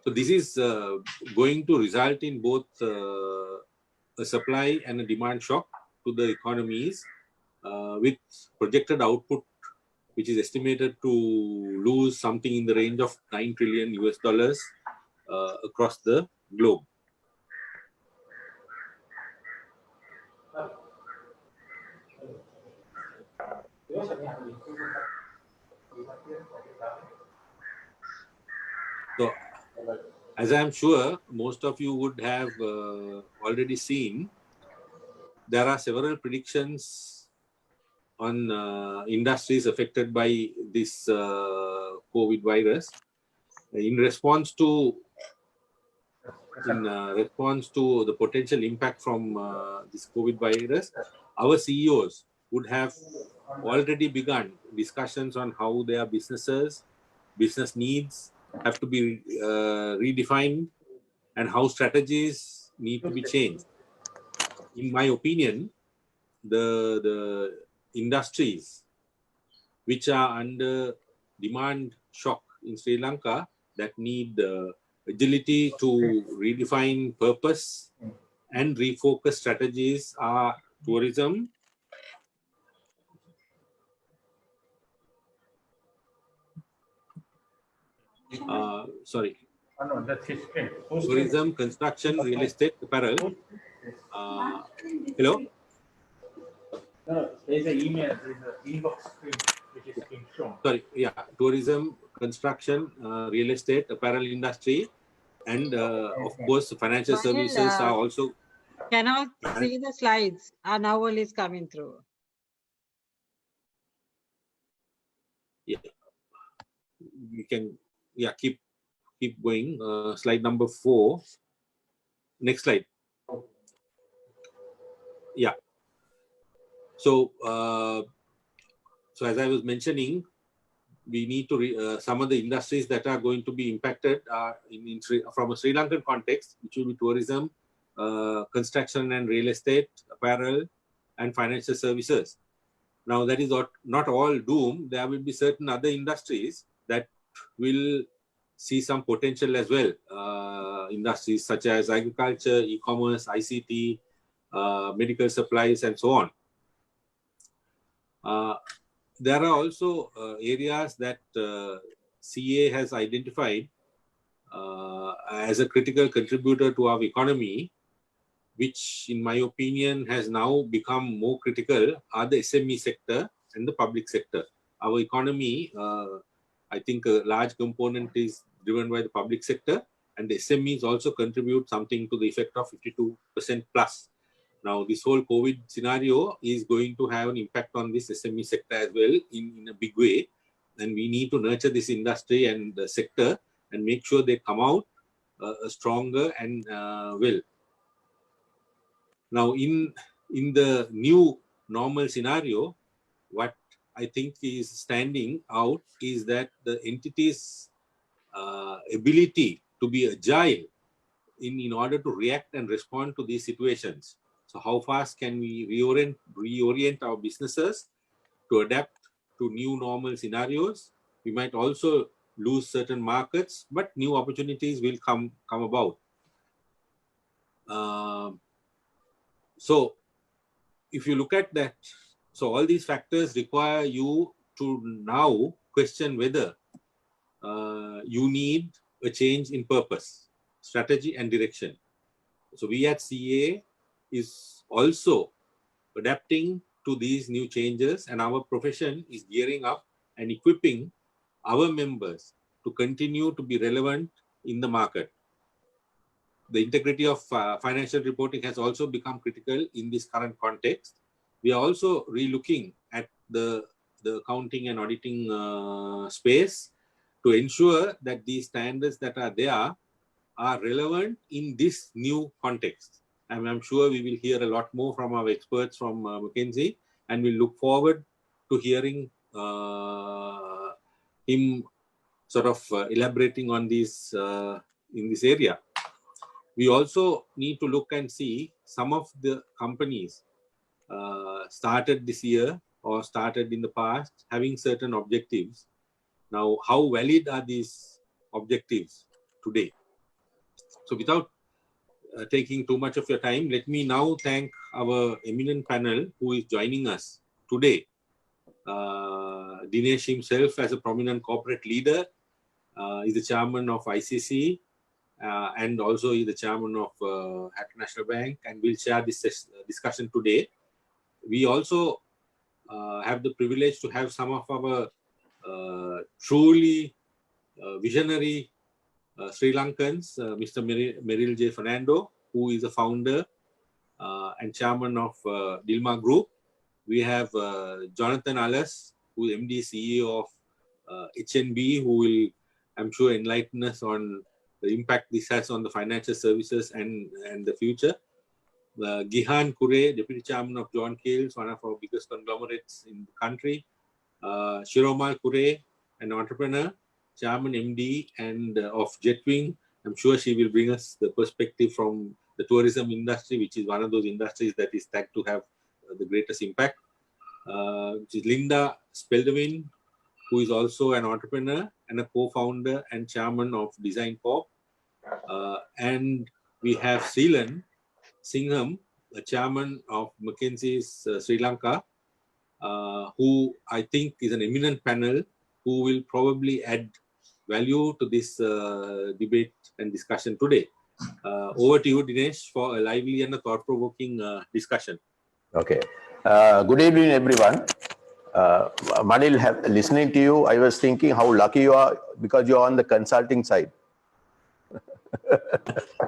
So this is going to result in both a supply and a demand shock to the economies, with projected output which is estimated to lose something in the range of $9 trillion across the globe. So, as I am sure most of you would have already seen, there are several predictions on industries affected by this COVID virus. In response to the potential impact from this COVID virus, our CEOs would have already begun discussions on how their business needs have to be redefined and how strategies need to be changed. In my opinion, the industries which are under demand shock in Sri Lanka that need agility to redefine purpose and refocus strategies are tourism, tourism, construction, real estate, apparel. Hello? No, there's an email, there's an inbox screen which is being shown. Sorry, yeah, tourism, construction, real estate, apparel industry, and of course, financial services are also. Cannot see the slides. Now all is coming through. Yeah, we can. Yeah, keep going. Slide number 4. Next slide. Yeah. So, so as I was mentioning, we need to some of the industries that are going to be impacted are from a Sri Lankan context, which will be tourism, construction and real estate, apparel, and financial services. Now, that is not all doom. There will be certain other industries that will see some potential as well. Industries such as agriculture, e-commerce, ICT, medical supplies, and so on. There are also areas that CA has identified as a critical contributor to our economy, which in my opinion has now become more critical, are the SME sector and the public sector. Our economy, I think a large component is driven by the public sector, and the SMEs also contribute something to the effect of 52% plus. Now, this whole COVID scenario is going to have an impact on this SME sector as well in a big way. And we need to nurture this industry and the sector and make sure they come out stronger and well. Now, in the new normal scenario, what I think is standing out is that the entity's ability to be agile in order to react and respond to these situations. So how fast can we reorient our businesses to adapt to new normal scenarios? We might also lose certain markets, but new opportunities will come about. So if you look at that, so all these factors require you to now question whether you need a change in purpose, strategy, and direction. So we at CA is also adapting to these new changes, and our profession is gearing up and equipping our members to continue to be relevant in the market. The integrity of financial reporting has also become critical in this current context. We are also relooking at the accounting and auditing space to ensure that these standards that are there are relevant in this new context. And I'm sure we will hear a lot more from our experts from McKinsey, and we look forward to hearing him sort of elaborating on this in this area. We also need to look and see some of the companies started this year or started in the past having certain objectives. Now, how valid are these objectives today? So without taking too much of your time, let me now thank our eminent panel who is joining us today. Dinesh himself, as a prominent corporate leader, is the chairman of ICC and also is the chairman of Hacker National Bank, and we'll share this discussion today. We also have the privilege to have some of our truly visionary Sri Lankans, Mr. Merrill J. Fernando, who is the founder and chairman of Dilma Group. We have Jonathan Allas, who is MD CEO of HNB, who will, I'm sure, enlighten us on the impact this has on the financial services and the future. Gihan Kure, Deputy Chairman of John Kales, one of our biggest conglomerates in the country. Shiromal Kure, an entrepreneur, Chairman MD and of Jetwing. I'm sure she will bring us the perspective from the tourism industry, which is one of those industries that is tagged to have the greatest impact. Which is Linda Speldewin, who is also an entrepreneur and a co-founder and chairman of Design Corp. And we have Seelan Singham, a chairman of McKinsey's Sri Lanka, who I think is an eminent panel who will probably add value to this debate and discussion today. Over to you, Dinesh, for a lively and a thought-provoking discussion. Okay. Good evening, everyone. Manil, listening to you, I was thinking how lucky you are because you're on the consulting side.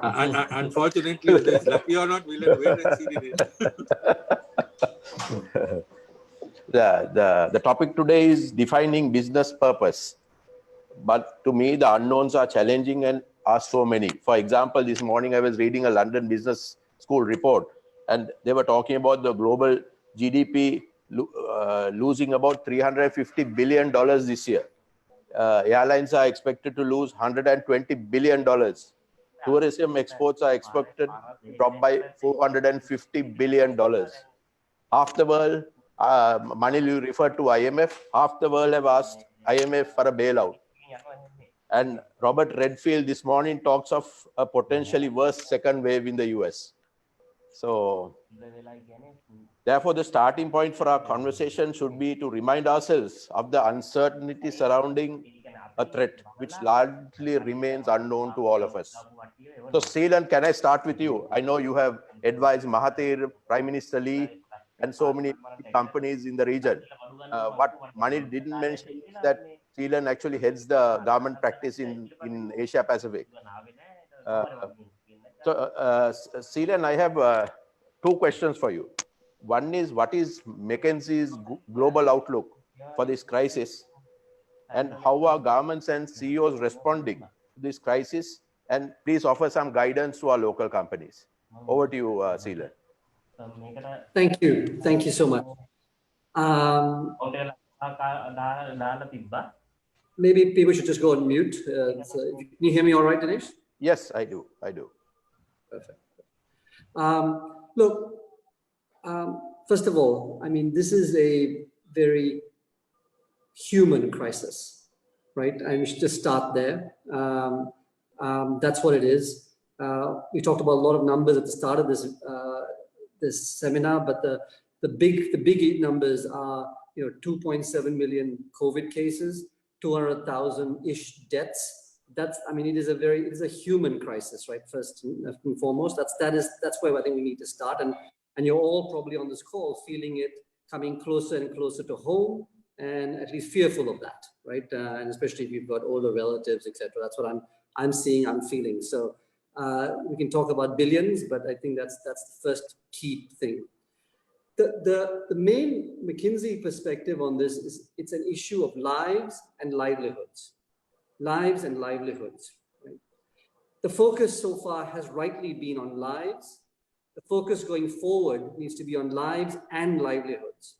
Unfortunately, whether it's lucky or not, we'll have to wait and see it. The topic today is defining business purpose. But to me, the unknowns are challenging and are so many. For example, this morning I was reading a London Business School report, and they were talking about the global GDP losing about $350 billion this year. Airlines are expected to lose $120 billion. Tourism exports are expected to drop by $450 billion. Half the world, Manil, you referred to IMF, half the world have asked IMF for a bailout. And Robert Redfield this morning talks of a potentially worse second wave in the US. So, therefore, the starting point for our conversation should be to remind ourselves of the uncertainty surrounding a threat which largely remains unknown to all of us. So, Seelan, can I start with you? I know you have advised Mahathir, Prime Minister Lee, and so many companies in the region. What Manil didn't mention is that Seelan actually heads the government practice in Asia Pacific. Seelan, I have two questions for you. One is, what is McKinsey's global outlook for this crisis? And how are governments and CEOs responding to this crisis? And please offer some guidance to our local companies. Over to you, Seelan. Thank you. Thank you so much. Maybe people should just go on mute. So can you hear me all right, Dinesh? Yes, I do. Perfect. Look, first of all, I mean, this is a very human crisis, right? And we should just start there. That's what it is. We talked about a lot of numbers at the start of this this seminar, but the big numbers are 2.7 million COVID cases, 200,000-ish deaths. That's, I mean, it is a human crisis, right? First and foremost, that's where I think we need to start. And you're all probably on this call feeling it coming closer and closer to home, and at least fearful of that, right? And especially if you've got older relatives, etc. That's what I'm seeing, I'm feeling. So we can talk about billions, but I think that's the first key thing. The main McKinsey perspective on this is it's an issue of lives and livelihoods. Lives and livelihoods, right? The focus so far has rightly been on lives. The focus going forward needs to be on lives and livelihoods.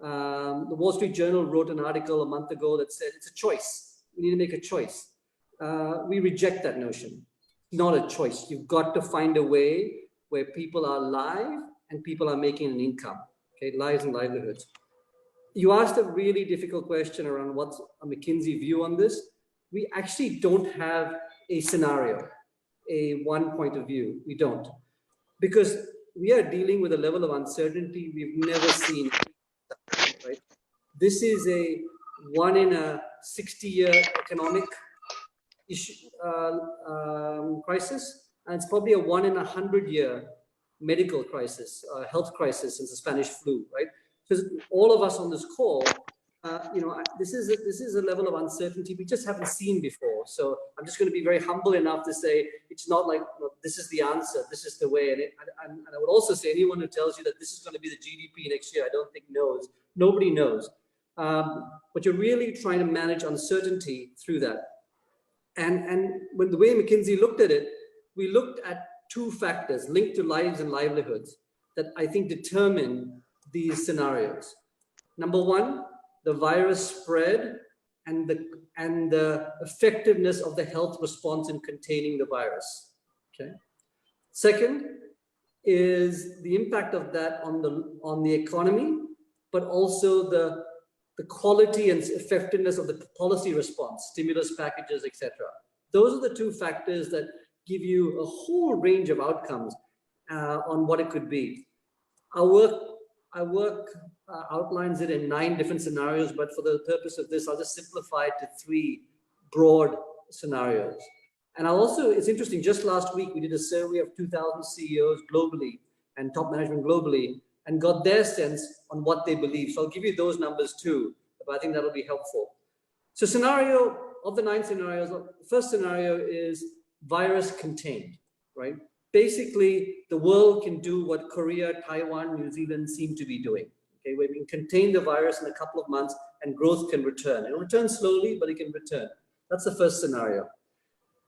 The Wall Street Journal wrote an article a month ago that said it's a choice. We need to make a choice. We reject that notion. It's not a choice. You've got to find a way where people are alive and people are making an income. Okay, lives and livelihoods. You asked a really difficult question around what's a McKinsey view on this. We actually don't have a scenario. a one point of view. We don't. Because we are dealing with a level of uncertainty we've never seen, right? This is a 1 in a 60-year economic issue, crisis, and it's probably a 1 in a 100-year medical crisis, health crisis since the Spanish flu, right? Because all of us on this call, this is a level of uncertainty we just haven't seen before. So I'm just going to be very humble enough to say it's not like, look, this is the answer, this is the way. And I would also say anyone who tells you that this is going to be the GDP next year, I don't think knows. Nobody knows. But you're really trying to manage uncertainty through that. And when the way McKinsey looked at it, we looked at two factors linked to lives and livelihoods that I think determine these scenarios. Number one, the virus spread and the effectiveness of the health response in containing the virus. Okay. Second is the impact of that on the economy, but also the quality and effectiveness of the policy response, stimulus packages, etc. Those are the two factors that give you a whole range of outcomes on what it could be. Our work outlines it in 9 different scenarios, but for the purpose of this, I'll just simplify it to 3 broad scenarios. And it's interesting, just last week, we did a survey of 2,000 CEOs globally and top management globally and got their sense on what they believe. So I'll give you those numbers too, but I think that'll be helpful. So scenario of the 9 scenarios, the first scenario is virus contained, right? Basically, the world can do what Korea, Taiwan, New Zealand seem to be doing. Okay, where we can contain the virus in a couple of months and growth can return. It'll return slowly, but it can return. That's the first scenario.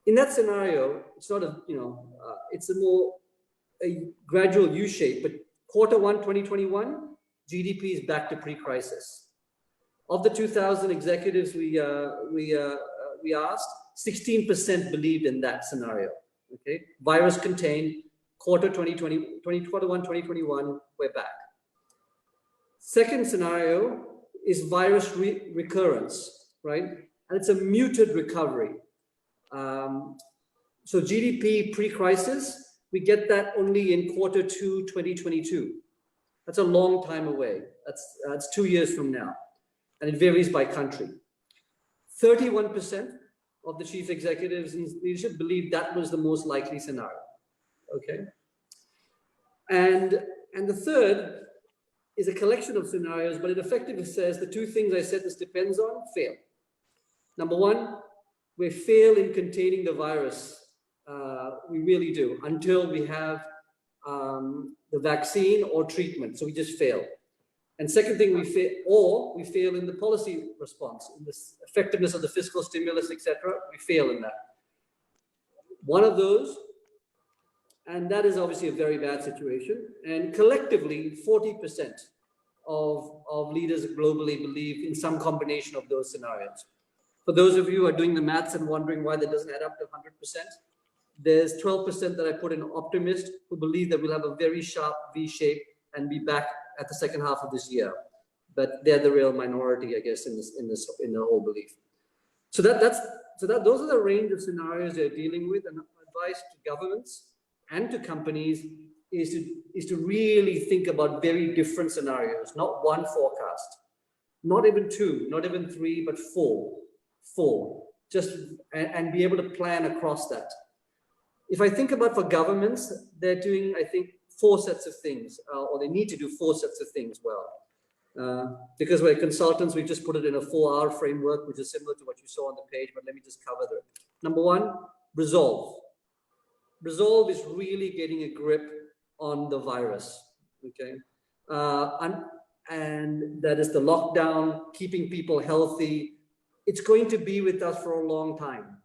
In that scenario, it's not it's a gradual U shape, but Q1 2021, GDP is back to pre-crisis. Of the 2,000 executives we asked, 16% believed in that scenario. Okay, virus contained, Q1 2021, we're back. Second scenario is virus recurrence, right? And it's a muted recovery. So GDP pre-crisis, we get that only in Q2 2022. That's a long time away. That's 2 years from now. And it varies by country. 31% of the chief executives in leadership believe that was the most likely scenario. Okay. And the third is a collection of scenarios, but it effectively says the 2 things I said this depends on fail. Number one, we fail in containing the virus. We really do, until we have the vaccine or treatment. So we just fail. And second thing, we fail in the policy response, in the effectiveness of the fiscal stimulus, etc. We fail in that. One of those, and that is obviously a very bad situation. And collectively, 40% of leaders globally believe in some combination of those scenarios. For those of you who are doing the maths and wondering why that doesn't add up to 100%, there's 12% that I put in optimist who believe that we'll have a very sharp V shape and be back at the second half of this year. But they're the real minority, I guess, in the whole belief. So those are the range of scenarios they're dealing with, and advice to governments and to companies is to really think about very different scenarios, not one forecast, not even 2, not even 3, but 4, and be able to plan across that. If I think about for governments, they're doing, I think, 4 sets of things, or they need to do 4 sets of things well. Because we're consultants, we just put it in a 4R framework, which is similar to what you saw on the page, but let me just cover that. Number 1, resolve. Resolve is really getting a grip on the virus, okay? And that is the lockdown, keeping people healthy. It's going to be with us for a long time.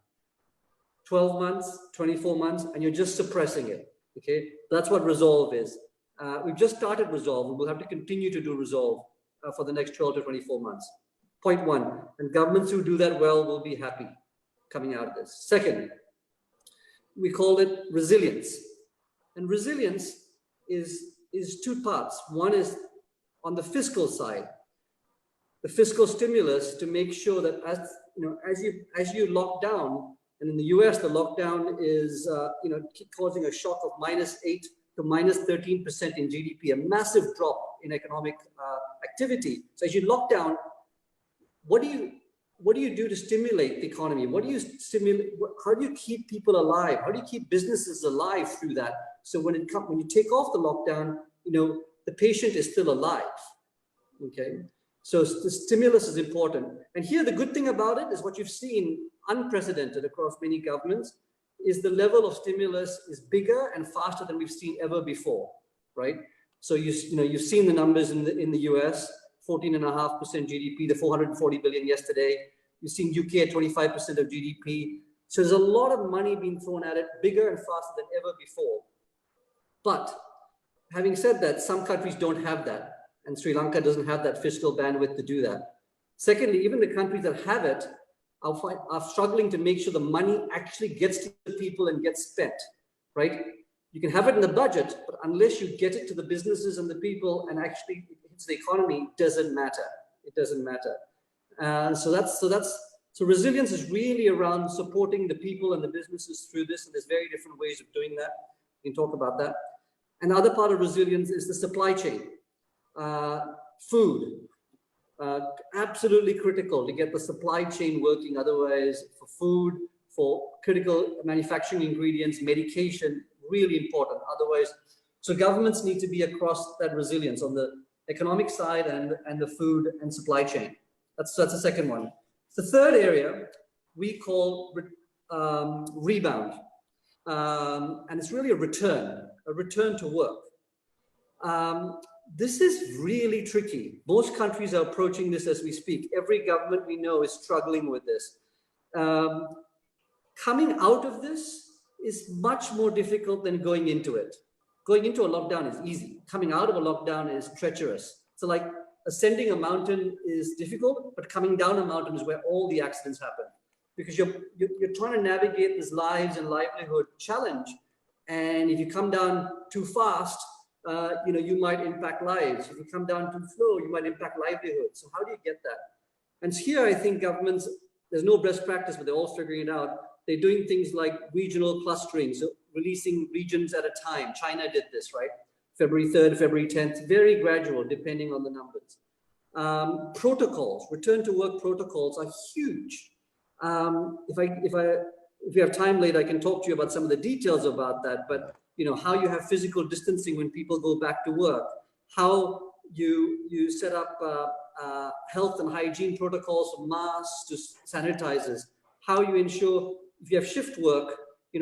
12 months, 24 months, and you're just suppressing it, okay? That's what resolve is. We've just started resolve, and we'll have to continue to do resolve for the next 12 to 24 months. Point 1, and governments who do that well will be happy coming out of this. Second, we call it resilience. And resilience is 2 parts. One is on the fiscal side, the fiscal stimulus to make sure that as you lock down, And in the US, the lockdown is, causing a shock of -8 to -13% in GDP, a massive drop in economic activity. So as you lock down, what do you do to stimulate the economy? What do you stimulate? How do you keep people alive? How do you keep businesses alive through that? So when you take off the lockdown, the patient is still alive. Okay, so the stimulus is important. And here, the good thing about it is what you've seen, unprecedented across many governments, is the level of stimulus is bigger and faster than we've seen ever before, right? So you've seen the numbers in the US, 14.5% GDP, the 440 billion yesterday. You've seen UK at 25% of GDP. So there's a lot of money being thrown at it, bigger and faster than ever before. But having said that, some countries don't have that. And Sri Lanka doesn't have that fiscal bandwidth to do that. Secondly, even the countries that have it are struggling to make sure the money actually gets to the people and gets spent, right? You can have it in the budget, but unless you get it to the businesses and the people and actually it hits the economy, it doesn't matter. It doesn't matter. So resilience is really around supporting the people and the businesses through this. And there's very different ways of doing that. We can talk about that. And the other part of resilience is the supply chain. Food, absolutely critical to get the supply chain working. Otherwise, for food, for critical manufacturing ingredients, medication, really important. Otherwise, so governments need to be across that resilience on the economic side and the food and supply chain. That's the second one. The third area we call rebound, and it's really a return to work. This is really tricky. Most countries are approaching this as we speak. Every government we know is struggling with this. Coming out of this is much more difficult than going into it. Going into a lockdown is easy. Coming out of a lockdown is treacherous. So like ascending a mountain is difficult, but coming down a mountain is where all the accidents happen. Because you're trying to navigate this lives and livelihood challenge. And if you come down too fast, you might impact lives. If you come down too slow, you might impact livelihoods. So how do you get that? And here, I think governments, there's no best practice, but they're all figuring it out. They're doing things like regional clustering, so releasing regions at a time. China did this, right? February 3rd, February 10th, very gradual, depending on the numbers. Protocols, return to work protocols are huge. If we have time later, I can talk to you about some of the details about that, but how you have physical distancing when people go back to work, how you set up health and hygiene protocols from masks to sanitizers, how you ensure if you have shift work,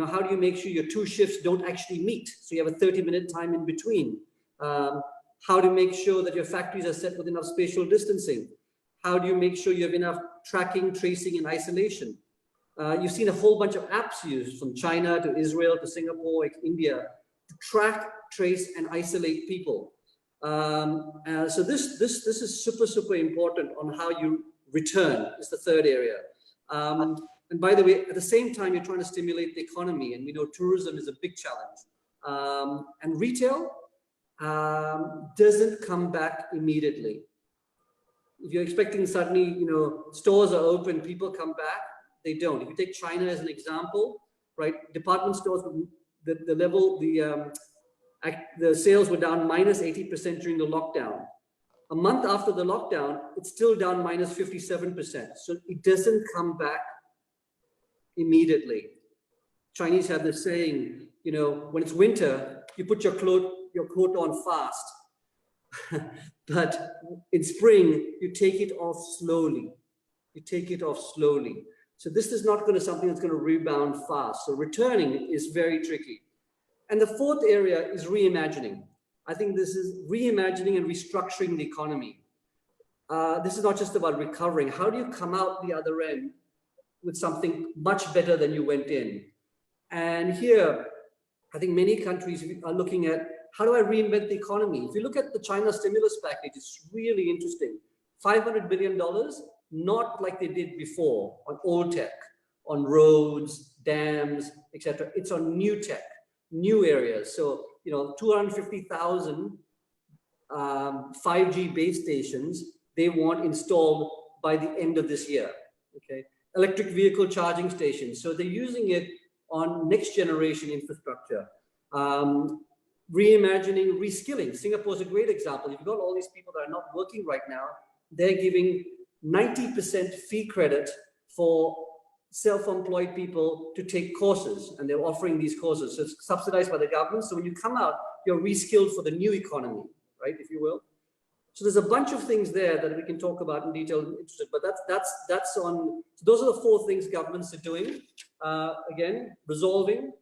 how do you make sure your two shifts don't actually meet? So you have a 30-minute time in between. How to make sure that your factories are set with enough spatial distancing? How do you make sure you have enough tracking, tracing, and isolation? You've seen a whole bunch of apps used from China to Israel to Singapore, India, to track, trace, and isolate people. So this is super, super important on how you return, is the third area. And by the way, at the same time, you're trying to stimulate the economy, and we know tourism is a big challenge. And retail doesn't come back immediately. If you're expecting suddenly, stores are open, people come back, they don't. If you take China as an example, right, department stores, the sales were down -80% during the lockdown. A month after the lockdown, it's still down -57%. So it doesn't come back immediately. Chinese have this saying, when it's winter, you put your coat on fast. But in spring, you take it off slowly. So this is not something that's going to rebound fast. So returning is very tricky. And the fourth area is reimagining. I think this is reimagining and restructuring the economy. This is not just about recovering. How do you come out the other end with something much better than you went in? And here, I think many countries are looking at, how do I reinvent the economy? If you look at the China stimulus package, it's really interesting. $500 billion, not like they did before on old tech, on roads, dams, etc. It's on new tech, new areas. So, 250,000 5G base stations they want installed by the end of this year. Okay, electric vehicle charging stations. So they're using it on next generation infrastructure. Reimagining, reskilling. Singapore is a great example. You've got all these people that are not working right now. They're giving 90% fee credit for self-employed people to take courses, and they're offering these courses. So it's subsidized by the government. So when you come out, you're reskilled for the new economy, right, if you will. So there's a bunch of things there that we can talk about in detail, but that's on. So those are the 4 things governments are doing. Again, resolving,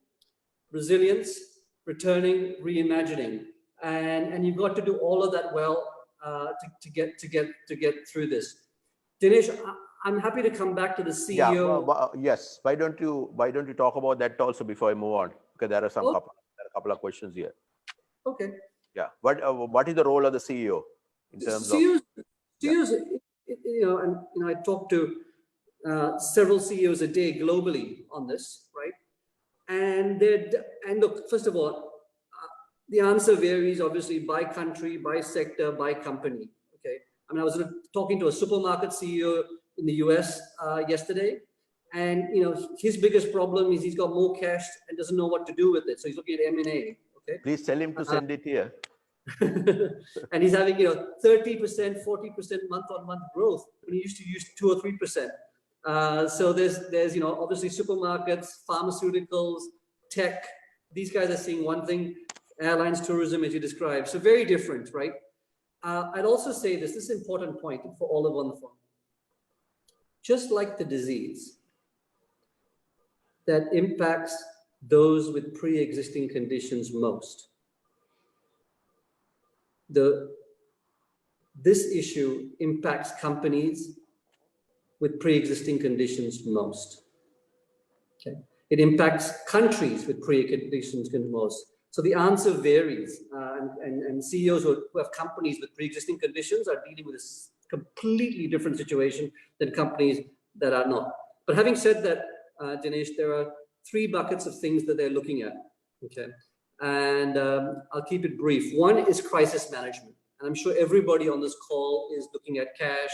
resilience, returning, reimagining, and you've got to do all of that well to get through this. Dinesh, I'm happy to come back to the CEO. Yeah, yes. Why don't you talk about that also before I move on? Because there are a couple of questions here. Okay. Yeah. What is the role of the CEO in terms CEOs, of? CEOs, I talk to several CEOs a day globally on this, right? And look, first of all, the answer varies obviously by country, by sector, by company. Okay. I mean, I was talking to a supermarket CEO in the US yesterday, and his biggest problem is he's got more cash and doesn't know what to do with it. So he's looking at M&A. Okay. Please tell him to send it here. And he's having 30%, 40% month-on-month growth when he used to use 2 or 3%. So there's obviously supermarkets, pharmaceuticals, tech. These guys are seeing one thing. Airlines, tourism, as you described. So very different, right? I'd also say this is an important point for all of on the phone. Just like the disease that impacts those with pre-existing conditions most, this issue impacts companies with pre-existing conditions most. Okay. It impacts countries with pre-existing conditions most. So the answer varies, and CEOs who have companies with pre-existing conditions are dealing with a completely different situation than companies that are not. But having said that, Dinesh, there are 3 buckets of things that they're looking at. Okay, and I'll keep it brief. One is crisis management, and I'm sure everybody on this call is looking at cash,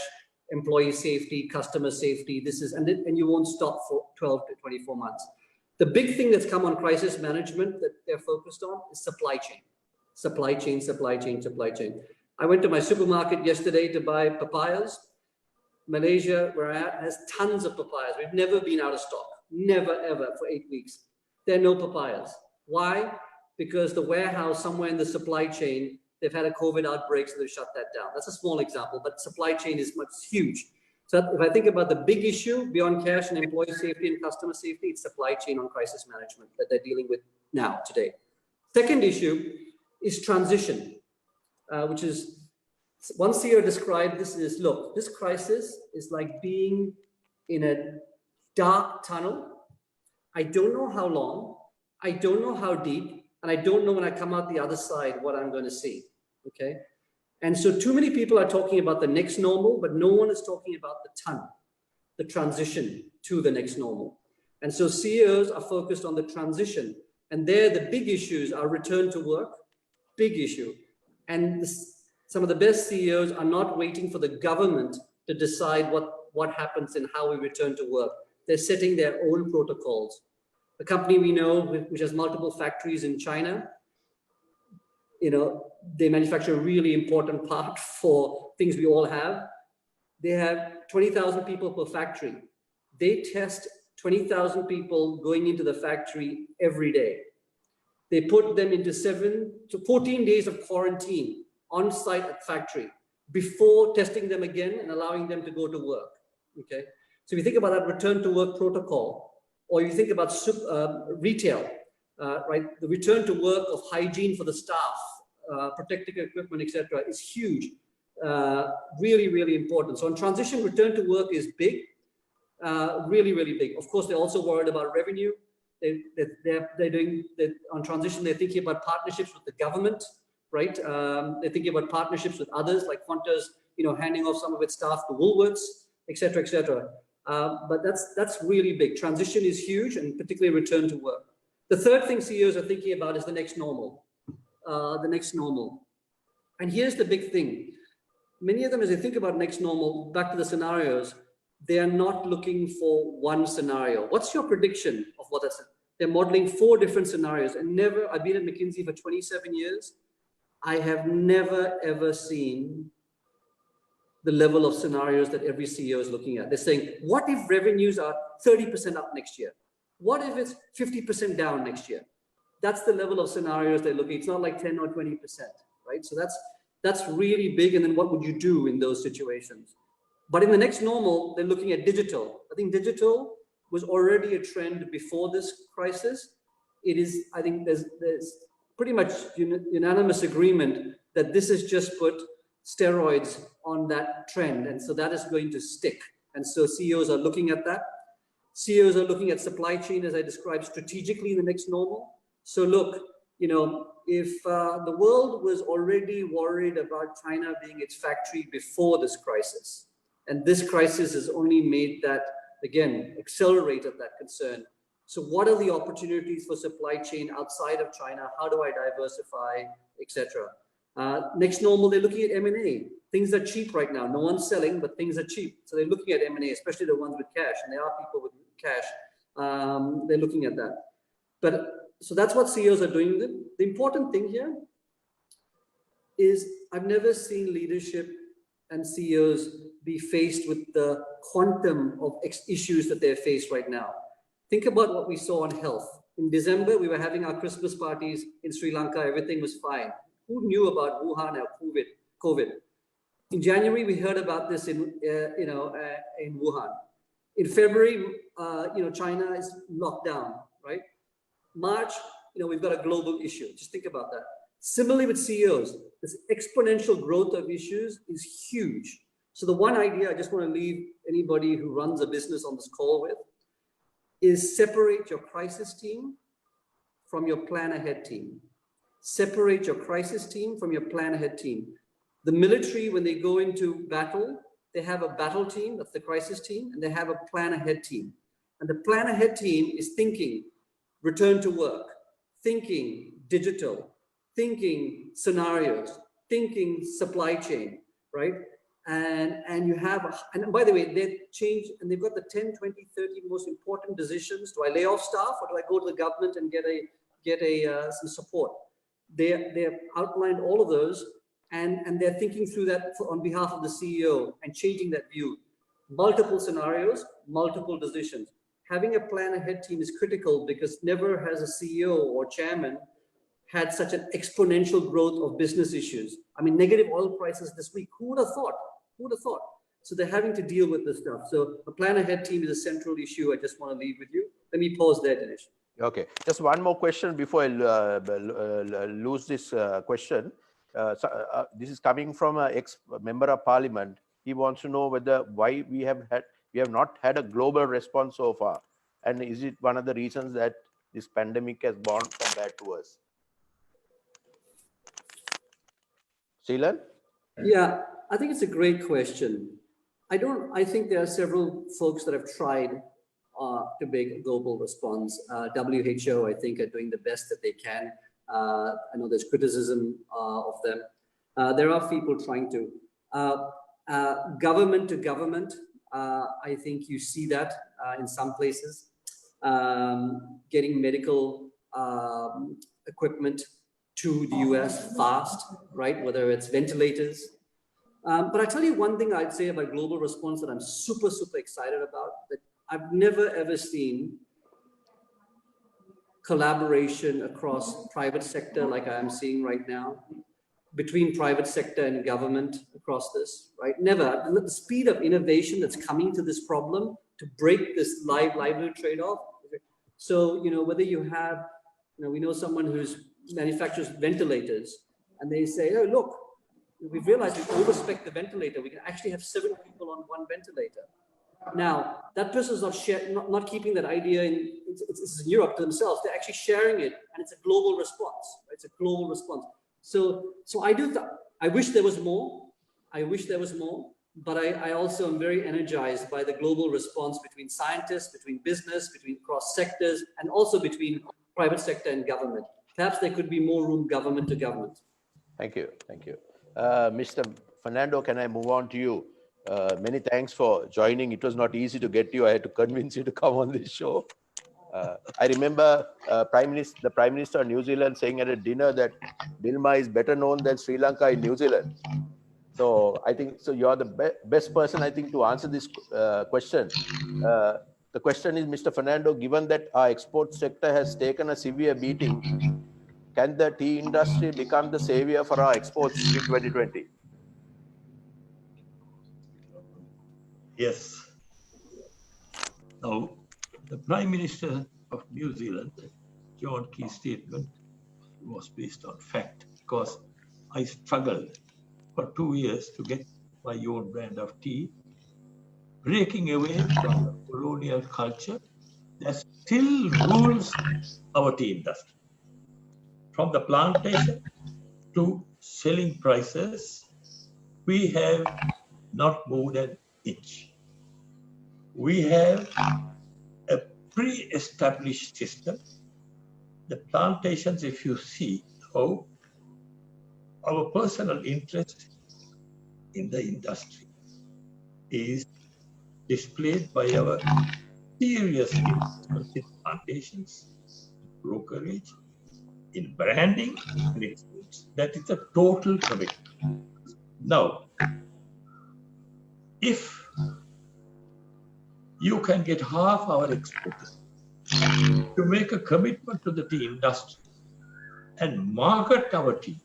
employee safety, customer safety. This is, and you won't stop for 12 to 24 months. The big thing that's come on crisis management that they're focused on is supply chain. Supply chain, supply chain, supply chain. I went to my supermarket yesterday to buy papayas. Malaysia, where I'm at, has tons of papayas. We've never been out of stock. Never, ever for 8 weeks. There are no papayas. Why? Because the warehouse somewhere in the supply chain, they've had a COVID outbreak, so they've shut that down. That's a small example, but supply chain is huge. So if I think about the big issue beyond cash and employee safety and customer safety, it's supply chain on crisis management that they're dealing with now, today. Second issue is transition, which is, one CEO described this as, look, this crisis is like being in a dark tunnel. I don't know how long, I don't know how deep, and I don't know when I come out the other side what I'm going to see, okay? And so too many people are talking about the next normal, but no one is talking about the tunnel, the transition to the next normal. And so CEOs are focused on the transition, and there the big issues are return to work, big issue. And some of the best CEOs are not waiting for the government to decide what happens and how we return to work. They're setting their own protocols. A company we know, which has multiple factories in China, they manufacture a really important part for things we all have. They have 20,000 people per factory. They test 20,000 people going into the factory every day. They put them into 7 to 14 days of quarantine on site at factory before testing them again and allowing them to go to work. Okay. So if you think about that return to work protocol, or you think about retail, right? The return to work of hygiene for the staff, protective equipment, etc., is huge. Really, really important. So on transition, return to work is big, really, really big. Of course, they're also worried about revenue. They're doing on transition. They're thinking about partnerships with the government, right? They're thinking about partnerships with others, like Qantas, handing off some of its staff to Woolworths, etc., etc. But that's really big. Transition is huge, and particularly return to work. The third thing CEOs are thinking about is the next normal. The next normal. And here's the big thing. Many of them, as they think about next normal, back to the scenarios, they are not looking for one scenario. What's your prediction of what that's? They're modeling 4 different scenarios, and never, I've been at McKinsey for 27 years. I have never ever seen the level of scenarios that every CEO is looking at. They're saying, what if revenues are 30% up next year? What if it's 50% down next year? That's the level of scenarios they're looking. It's not like 10 or 20%, right? So that's really big. And then what would you do in those situations? But in the next normal, they're looking at digital. I think digital was already a trend before this crisis. It is, I think there's pretty much unanimous agreement that this has just put steroids on that trend. And so that is going to stick. And so CEOs are looking at that. CEOs are looking at supply chain, as I described, strategically in the next normal. So look, if the world was already worried about China being its factory before this crisis, and this crisis has only made that, again, accelerated that concern. So what are the opportunities for supply chain outside of China? How do I diversify, etc.? Next normal, they're looking at M&A. Things are cheap right now. No one's selling, but things are cheap. So they're looking at M&A, especially the ones with cash. And there are people with cash. They're looking at that. But so that's what CEOs are doing. The important thing here is I've never seen leadership and CEOs be faced with the quantum of issues that they're faced right now. Think about what we saw on health. In December, we were having our Christmas parties in Sri Lanka. Everything was fine. Who knew about Wuhan or COVID? In January, we heard about this in Wuhan. In February, China is locked down, right? March, we've got a global issue. Just think about that. Similarly with CEOs, this exponential growth of issues is huge. So the one idea I just want to leave anybody who runs a business on this call with is separate your crisis team from your plan ahead team. Separate your crisis team from your plan ahead team. The military, when they go into battle, they have a battle team, that's the crisis team, and they have a plan ahead team. And the plan ahead team is thinking return to work, thinking digital, thinking scenarios, thinking supply chain, right? And you have, and by the way, they change, and they've got the 10, 20, 30 most important decisions. Do I lay off staff, or do I go to the government and get some support? They have outlined all of those, and they're thinking through that on behalf of the CEO and changing that view. Multiple scenarios, multiple decisions. Having a plan ahead team is critical because never has a CEO or chairman had such an exponential growth of business issues. I mean, negative oil prices this week. Who would have thought? Who would have thought? So they're having to deal with this stuff. So a plan ahead team is a central issue I just want to leave with you. Let me pause there, Dinesh. Okay, just one more question before I lose this question. This is coming from an ex-member of parliament. He wants to know why we have not had a global response so far, and is it one of the reasons that this pandemic has gone from bad to worse? Sheelan? Yeah, I think it's a great question. I think there are several folks that have tried to make a global response. WHO, I think, are doing the best that they can. I know there's criticism of them. There are people trying to. Government to government, I think you see that in some places. Getting medical equipment to the US fast, right? Whether it's ventilators. But I tell you one thing I'd say about global response that I'm super, super excited about, that I've never ever seen collaboration across private sector like I am seeing right now, between private sector and government across this, right? Never. The speed of innovation that's coming to this problem to break this livelihood trade-off. So, whether you have, we know someone who's manufactures ventilators, and they say, oh, look, we've realized we overspec the ventilator. We can actually have 7 people on one ventilator. Now, that person's not keeping that idea it's in Europe to themselves. They're actually sharing it, and it's a global response. Right? It's a global response. So I wish there was more. I wish there was more. But I also am very energized by the global response between scientists, between business, between cross sectors, and also between private sector and government. Perhaps there could be more room government to government. Thank you. Thank you. Mr. Fernando, can I move on to you? Many thanks for joining. It was not easy to get you. I had to convince you to come on this show. I remember the Prime Minister of New Zealand saying at a dinner that Dilma is better known than Sri Lanka in New Zealand. So I think you're the best person, I think, to answer this question. The question is, Mr. Fernando, given that our export sector has taken a severe beating, can the tea industry become the savior for our exports in 2020? Yes. Now, the Prime Minister of New Zealand, John Key's statement was based on fact, because I struggled for 2 years to get my own brand of tea, breaking away from the colonial culture that still rules our tea industry. From the plantation to selling prices, we have not moved an inch. We have a pre-established system. The plantations, if you see how our personal interest in the industry is displayed by our serious investments in plantations, brokerage, in branding, and exports. That is a total commitment. Now, if you can get half our exporters to make a commitment to the tea industry and market our tea,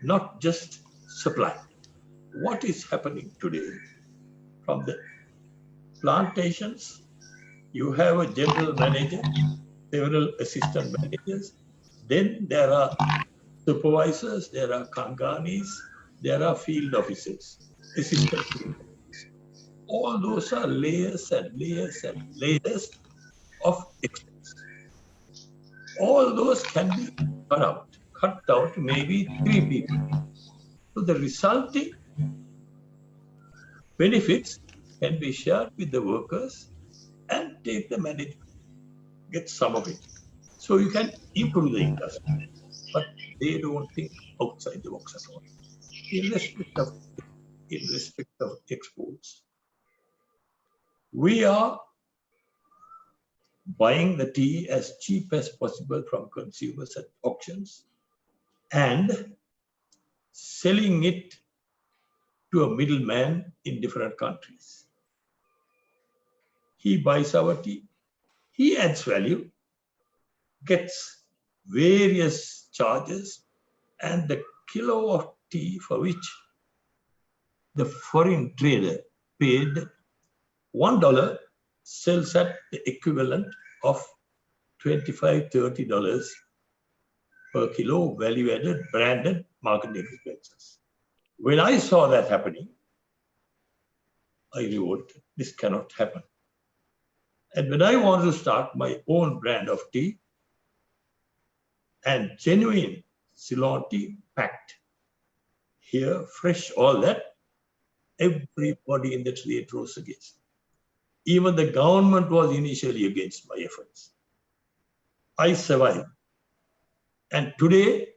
not just supply. What is happening today from the plantations? You have a general manager, several assistant managers, then there are supervisors, there are kanganis, there are field officers, assistant field officers. All those are layers and layers and layers of expense. All those can be cut down to maybe 3 people. So the resulting benefits can be shared with the workers and take the management, get some of it. So you can improve the industry, but they don't think outside the box at all. In respect of exports, we are buying the tea as cheap as possible from consumers at auctions and selling it to a middleman in different countries. He buys our tea, he adds value, gets various charges, and the kilo of tea for which the foreign trader paid $1 sells at the equivalent of $25, $30 per kilo value-added, branded marketing expenses. When I saw that happening, I revolted. This cannot happen. And when I wanted to start my own brand of tea, and genuine Ceylon tea packed here, fresh, all that, everybody in the trade rose against. Even the government was initially against my efforts. I survived. And today,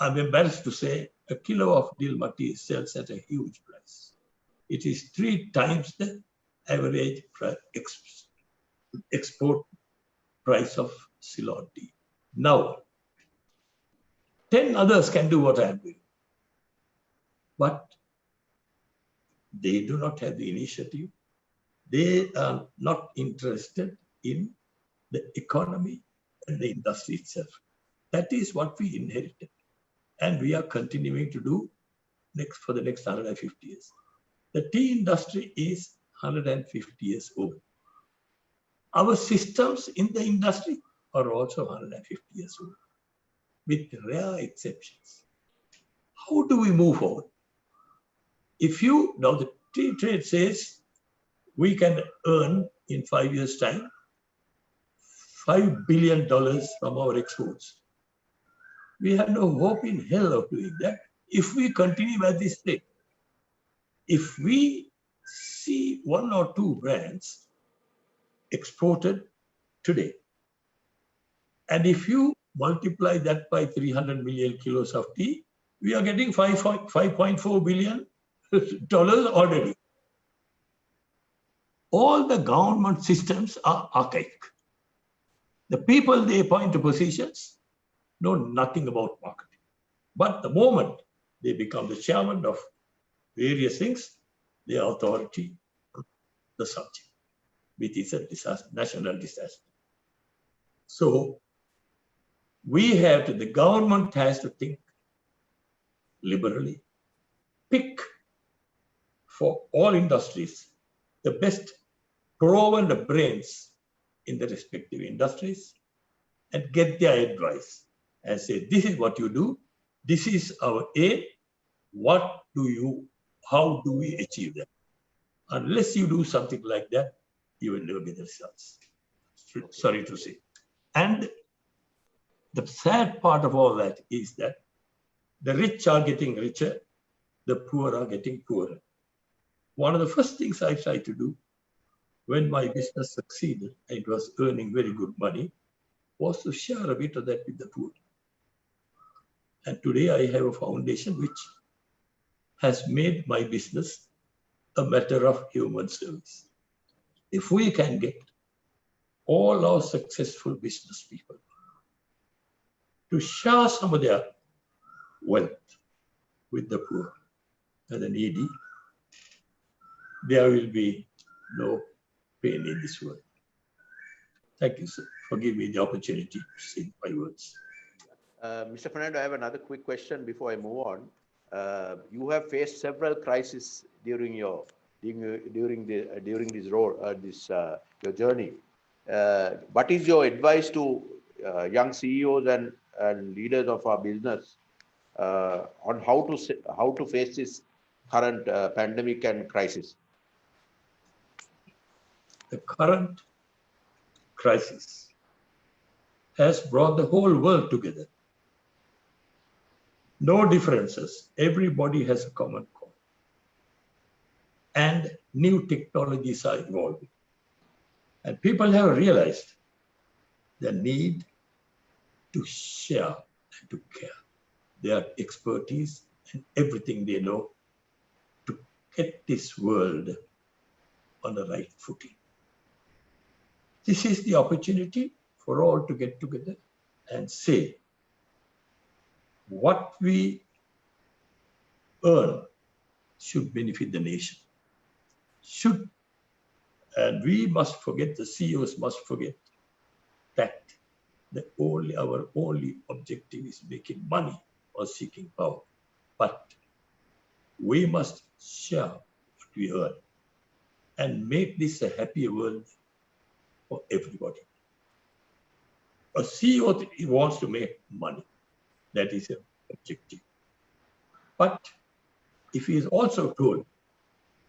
I'm embarrassed to say, a kilo of Dilma tea sells at a huge price. It is 3 times the average export price of Ceylon tea. Now, 10 others can do what I'm doing, but they do not have the initiative. They are not interested in the economy and the industry itself. That is what we inherited, and we are continuing to do for the next 150 years. The tea industry is 150 years old. Our systems in the industry are also 150 years old, with rare exceptions. How do we move forward? Now the tea trade says we can earn in 5 years' time $5 billion from our exports. We have no hope in hell of doing that if we continue at this rate. If we see 1 or 2 brands exported today, and if you multiply that by 300 million kilos of tea, we are getting 5.4 billion dollars already. All the government systems are archaic. The people they appoint to positions know nothing about marketing. But the moment they become the chairman of various things, they are authority on the subject, which is a disaster, national disaster. So the government has to think liberally, pick for all industries the best proven brains in the respective industries and get their advice and say, this is what you do, this is our aim, how do we achieve that? Unless you do something like that, you will never get the results. Sorry to say. And the sad part of all that is that the rich are getting richer, the poor are getting poorer. One of the first things I tried to do when my business succeeded and it was earning very good money was to share a bit of that with the poor. And today I have a foundation which has made my business a matter of human service. If we can get all our successful business people to share some of their wealth with the poor and the needy, there will be no pain in this world. Thank you, sir, for giving me the opportunity to say my words. Mr. Fernando, I have another quick question before I move on. You have faced several crises during your journey. What is your advice to young CEOs and leaders of our business on how to face this current pandemic and crisis? The current crisis has brought the whole world together. No differences. Everybody has a common cause. And new technologies are evolving. And people have realized the need to share and to care their expertise and everything they know to get this world on the right footing. This is the opportunity for all to get together and say what we earn should benefit the nation. And we must forget, the CEOs must forget that our only objective is making money or seeking power. But we must share what we earn and make this a happier world for everybody. A CEO wants to make money. That is an objective. But if he is also told,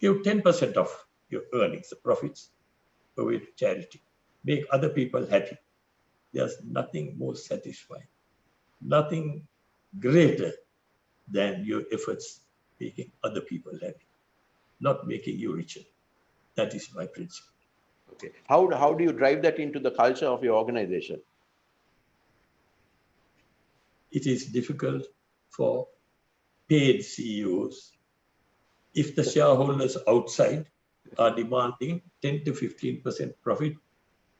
give 10% of your earnings, the profits, away to charity, make other people happy, there's nothing more satisfying, nothing greater than your efforts making other people happy, not making you richer. That is my principle. Okay. How do you drive that into the culture of your organization? It is difficult for paid CEOs if the shareholders outside are demanding 10 to 15% profit,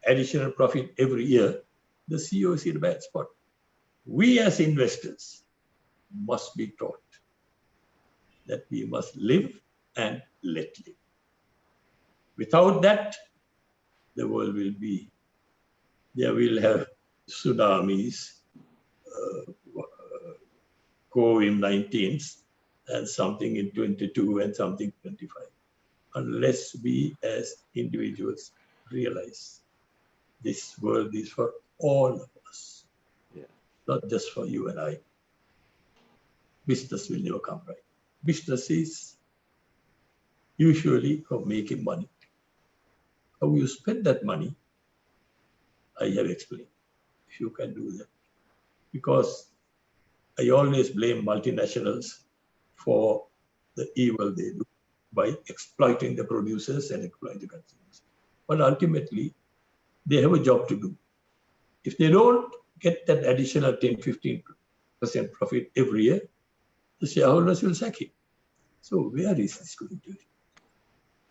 additional profit every year. The CEO is in a bad spot. We as investors must be taught that we must live and let live. Without that, the world will have tsunamis, COVID-19s, and something in 22 and something 25. Unless we as individuals realize this world is for all of us, not just for you and I, business will never come right. Business is usually for making money. How you spend that money, I have explained. If you can do that. Because I always blame multinationals for the evil they do by exploiting the producers and exploiting the consumers. But ultimately, they have a job to do. If they don't get that additional 10-15% profit every year, the shareholders will sack him. So where is this going to?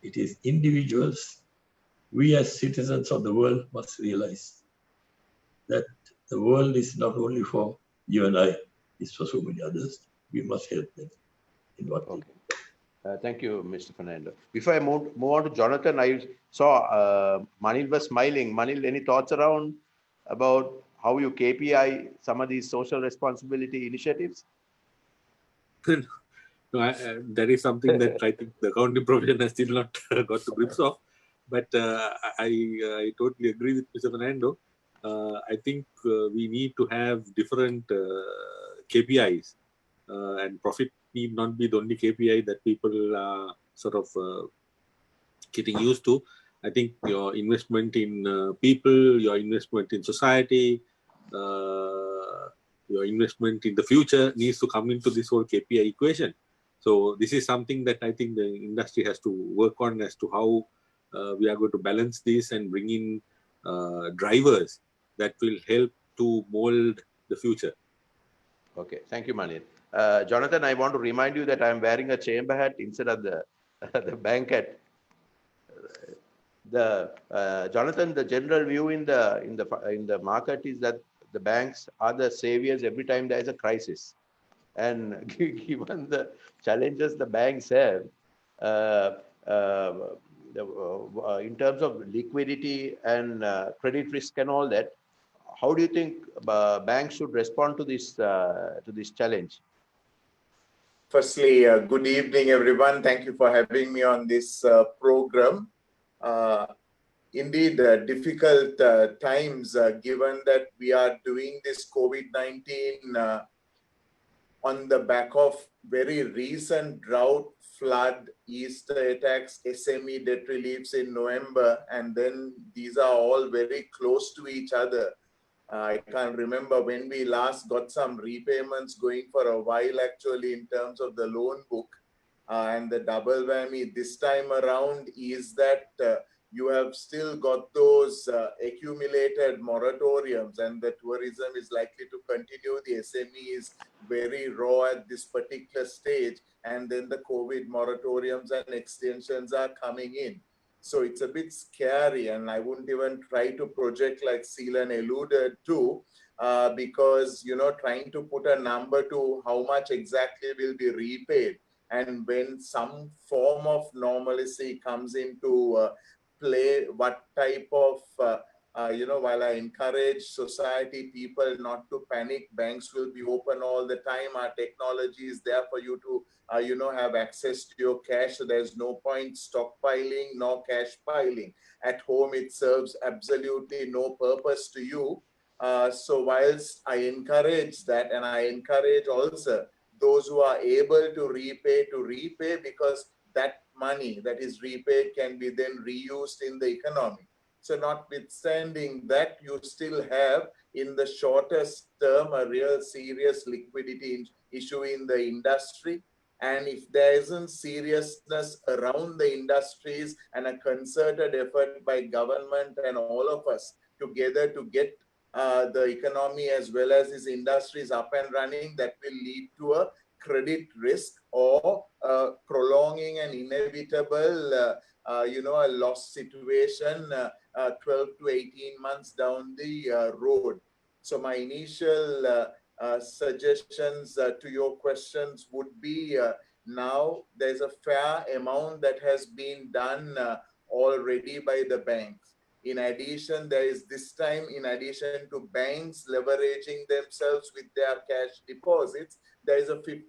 It is individuals. We as citizens of the world must realize that the world is not only for you and I, it's for so many others. We must help them in what they do. Thank you, Mr. Fernando. Before I move on to Jonathan, I saw Manil was smiling. Manil, any thoughts around about how you KPI some of these social responsibility initiatives? No, that is something that I think the accounting profession has still not got to grips of. But I totally agree with Mr. Fernando. I think we need to have different KPIs, and profit need not be the only KPI that people are sort of getting used to. I think your investment in people, your investment in society, your investment in the future needs to come into this whole KPI equation. So this is something that I think the industry has to work on as to how we are going to balance this and bring in drivers that will help to mold the future. Okay, thank you, Manil. Jonathan, I want to remind you that I'm wearing a chamber hat instead of the the bank hat. Jonathan, the general view in the market is that the banks are the saviors every time there is a crisis. And given the challenges the banks have, uh, uh, in terms of liquidity and credit risk and all that, how do you think banks should respond to this challenge? Firstly, good evening, everyone. Thank you for having me on this program. Indeed, difficult times, given that we are doing this COVID-19 on the back of very recent drought, flood, Easter attacks, SME debt reliefs in November, and then these are all very close to each other. I can't remember when we last got some repayments going for a while, actually, in terms of the loan book. And the double whammy this time around is that you have still got those accumulated moratoriums, and the tourism is likely to continue. The SME is very raw at this particular stage, and then the COVID moratoriums and extensions are coming in. So it's a bit scary, and I wouldn't even try to project like Seelan alluded to, because, you know, trying to put a number to how much exactly will be repaid, and when some form of normalcy comes into play, what type of, while I encourage society, people not to panic, banks will be open all the time. Our technology is there for you to have access to your cash. So there's no point stockpiling nor cash piling. At home, it serves absolutely no purpose to you. So whilst I encourage that, and I encourage also those who are able to repay, because that money that is repaid can be then reused in the economy. So notwithstanding that, you still have in the shortest term a real serious liquidity issue in the industry. And if there isn't seriousness around the industries and a concerted effort by government and all of us together to get the economy as well as these industries up and running, that will lead to a credit risk or prolonging an inevitable, a loss situation 12 to 18 months down the road. So my initial suggestions to your questions would be, now there's a fair amount that has been done already by the banks. In addition, there is this time, in addition to banks leveraging themselves with their cash deposits, there is a 50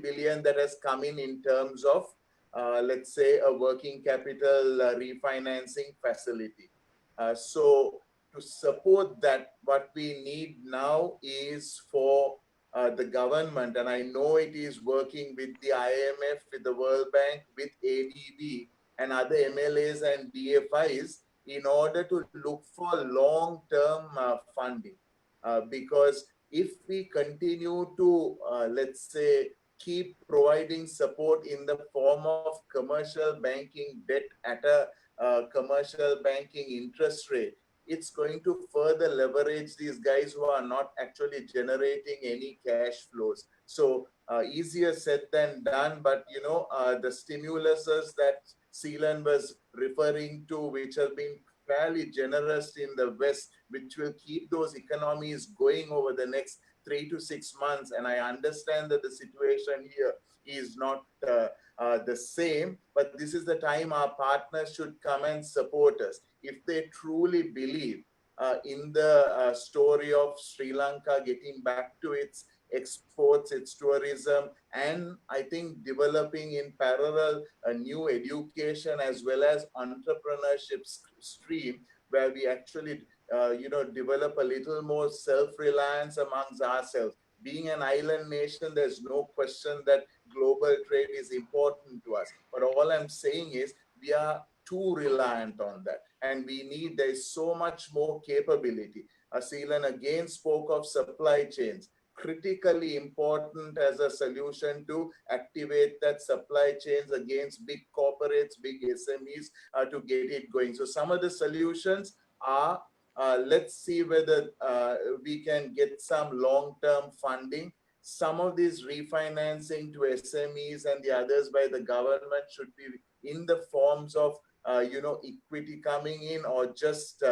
billion that has come in terms of, let's say, a working capital refinancing facility. So to support that, what we need now is for the government, and I know it is working with the IMF, with the World Bank, with ADB and other MLAs and DFIs, in order to look for long-term funding. Because if we continue to, let's say, keep providing support in the form of commercial banking debt at a commercial banking interest rate, it's going to further leverage these guys who are not actually generating any cash flows. So easier said than done, but the stimuluses that Seelan was referring to, which have been fairly generous in the West, which will keep those economies going over the next 3 to 6 months. And I understand that the situation here is not the same, but this is the time our partners should come and support us. If they truly believe in the story of Sri Lanka getting back to its exports, its tourism, and I think developing in parallel a new education as well as entrepreneurship stream, where we actually develop a little more self-reliance amongst ourselves. Being an island nation, there's no question that global trade is important to us. But all I'm saying is we are too reliant on that. And there's so much more capability. Seelan again spoke of supply chains, critically important as a solution to activate that supply chains against big corporates, big SMEs to get it going. So some of the solutions are, let's see whether we can get some long-term funding. Some of these refinancing to SMEs and the others by the government should be in the forms of equity coming in, or just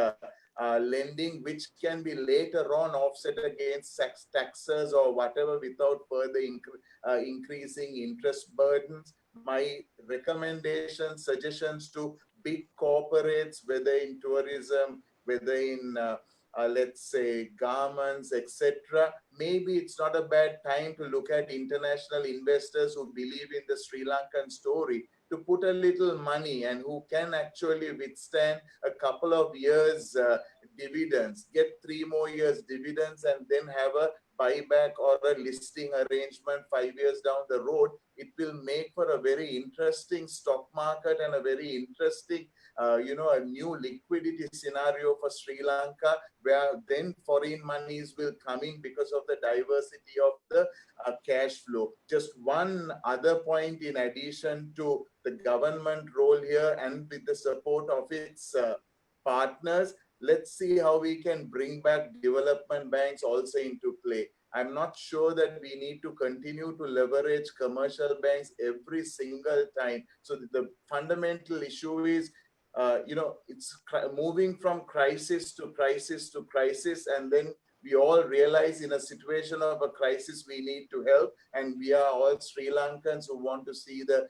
lending, which can be later on offset against taxes or whatever without further increasing interest burdens. My recommendations, suggestions to big corporates, whether in tourism, whether in let's say garments, etc. Maybe it's not a bad time to look at international investors who believe in the Sri Lankan story to put a little money and who can actually withstand a couple of years dividends, get 3 more years dividends, and then have a buyback or a listing arrangement 5 years down the road. It will make for a very interesting stock market and a very interesting a new liquidity scenario for Sri Lanka, where then foreign monies will come in because of the diversity of the cash flow. Just one other point in addition to the government role here, and with the support of its partners, let's see how we can bring back development banks also into play. I'm not sure that we need to continue to leverage commercial banks every single time. So the fundamental issue is, it's moving from crisis to crisis to crisis, and then we all realize in a situation of a crisis we need to help, and we are all Sri Lankans who want to see the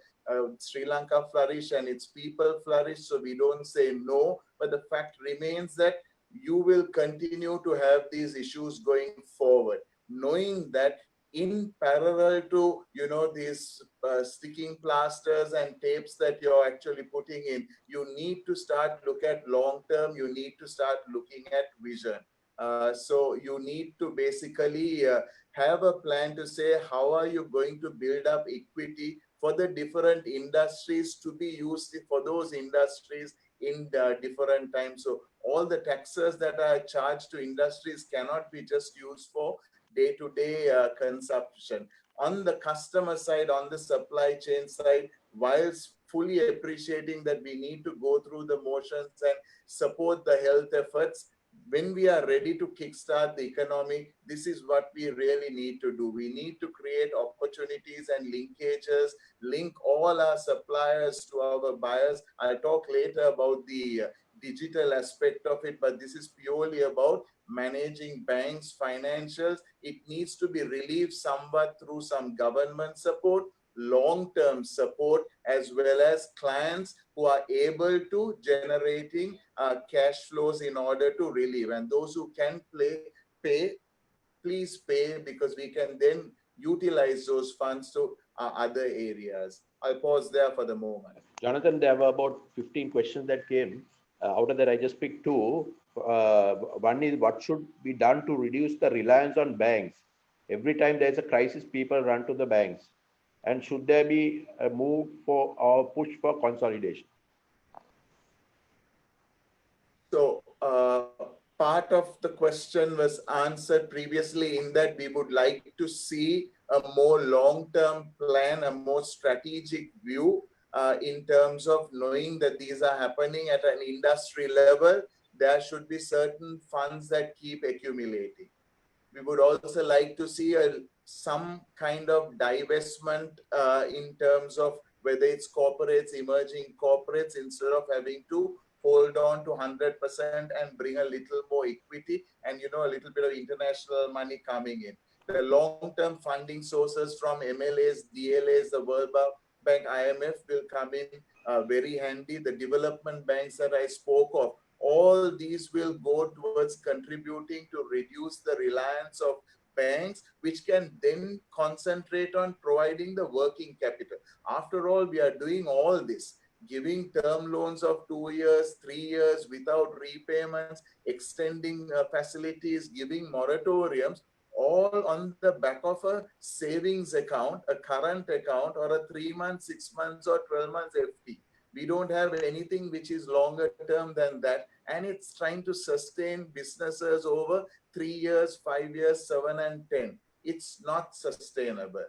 Sri Lanka flourish and its people flourish, so we don't say no. But the fact remains that you will continue to have these issues going forward, knowing that in parallel to these sticking plasters and tapes that you're actually putting in, you need to start look at long term. You need to start looking at vision. So you need to basically have a plan to say, how are you going to build up equity for the different industries to be used for those industries in different times. So all the taxes that are charged to industries cannot be just used for day-to-day consumption. On the customer side, on the supply chain side, whilst fully appreciating that we need to go through the motions and support the health efforts, when we are ready to kickstart the economy, this is what we really need to do. We need to create opportunities and linkages, link all our suppliers to our buyers. I'll talk later about the digital aspect of it, but this is purely about managing banks, financials. It needs to be relieved somewhat through some government support, long-term support, as well as clients who are able to generating cash flows in order to relieve. And those who can pay, please pay, because we can then utilize those funds to other areas. I'll pause there for the moment. Jonathan, there were about 15 questions that came. Out of that, I just picked 2. One is, what should be done to reduce the reliance on banks? Every time there's a crisis, people run to the banks. And should there be a move for or push for consolidation? So part of the question was answered previously in that we would like to see a more long-term plan, a more strategic view in terms of knowing that these are happening at an industry level. There should be certain funds that keep accumulating. We would also like to see some kind of divestment in terms of whether it's corporates, emerging corporates, instead of having to hold on to 100% and bring a little more equity and, you know, a little bit of international money coming in. The long-term funding sources from MLAs, DLAs, the World Bank, IMF will come in very handy. The development banks that I spoke of, all these will go towards contributing to reduce the reliance of banks, which can then concentrate on providing the working capital. After all, we are doing all this, giving term loans of 2 years, 3 years without repayments, extending facilities, giving moratoriums, all on the back of a savings account, a current account, or a 3 months, 6 months, or 12 months FD. We don't have anything which is longer term than that. And it's trying to sustain businesses over 3 years, 5 years, 7 and 10. It's not sustainable.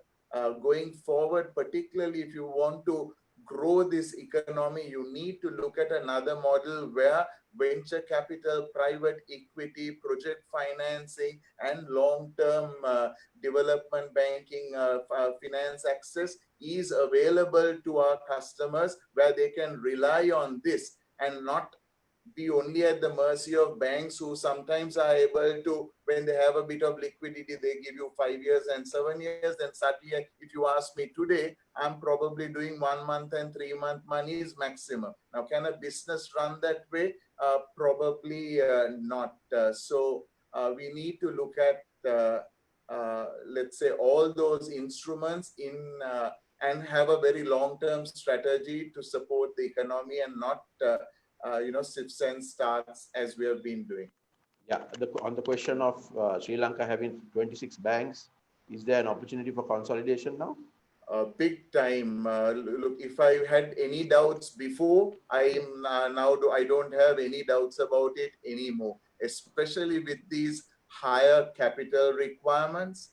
Going forward, particularly if you want to grow this economy, you need to look at another model where venture capital, private equity, project financing, and long-term development banking finance access is available to our customers, where they can rely on this and not be only at the mercy of banks, who sometimes are able to, when they have a bit of liquidity, they give you 5 years and 7 years. Then suddenly, if you ask me today, I'm probably doing 1 month and 3 month money is maximum. Now, can a business run that way? Probably not. So we need to look at, let's say, all those instruments in and have a very long-term strategy to support the economy, and not sifts and starts as we have been doing. Yeah, on the question of Sri Lanka having 26 banks, is there an opportunity for consolidation now? Big time. Look, if I had any doubts before, I don't have any doubts about it anymore, especially with these higher capital requirements.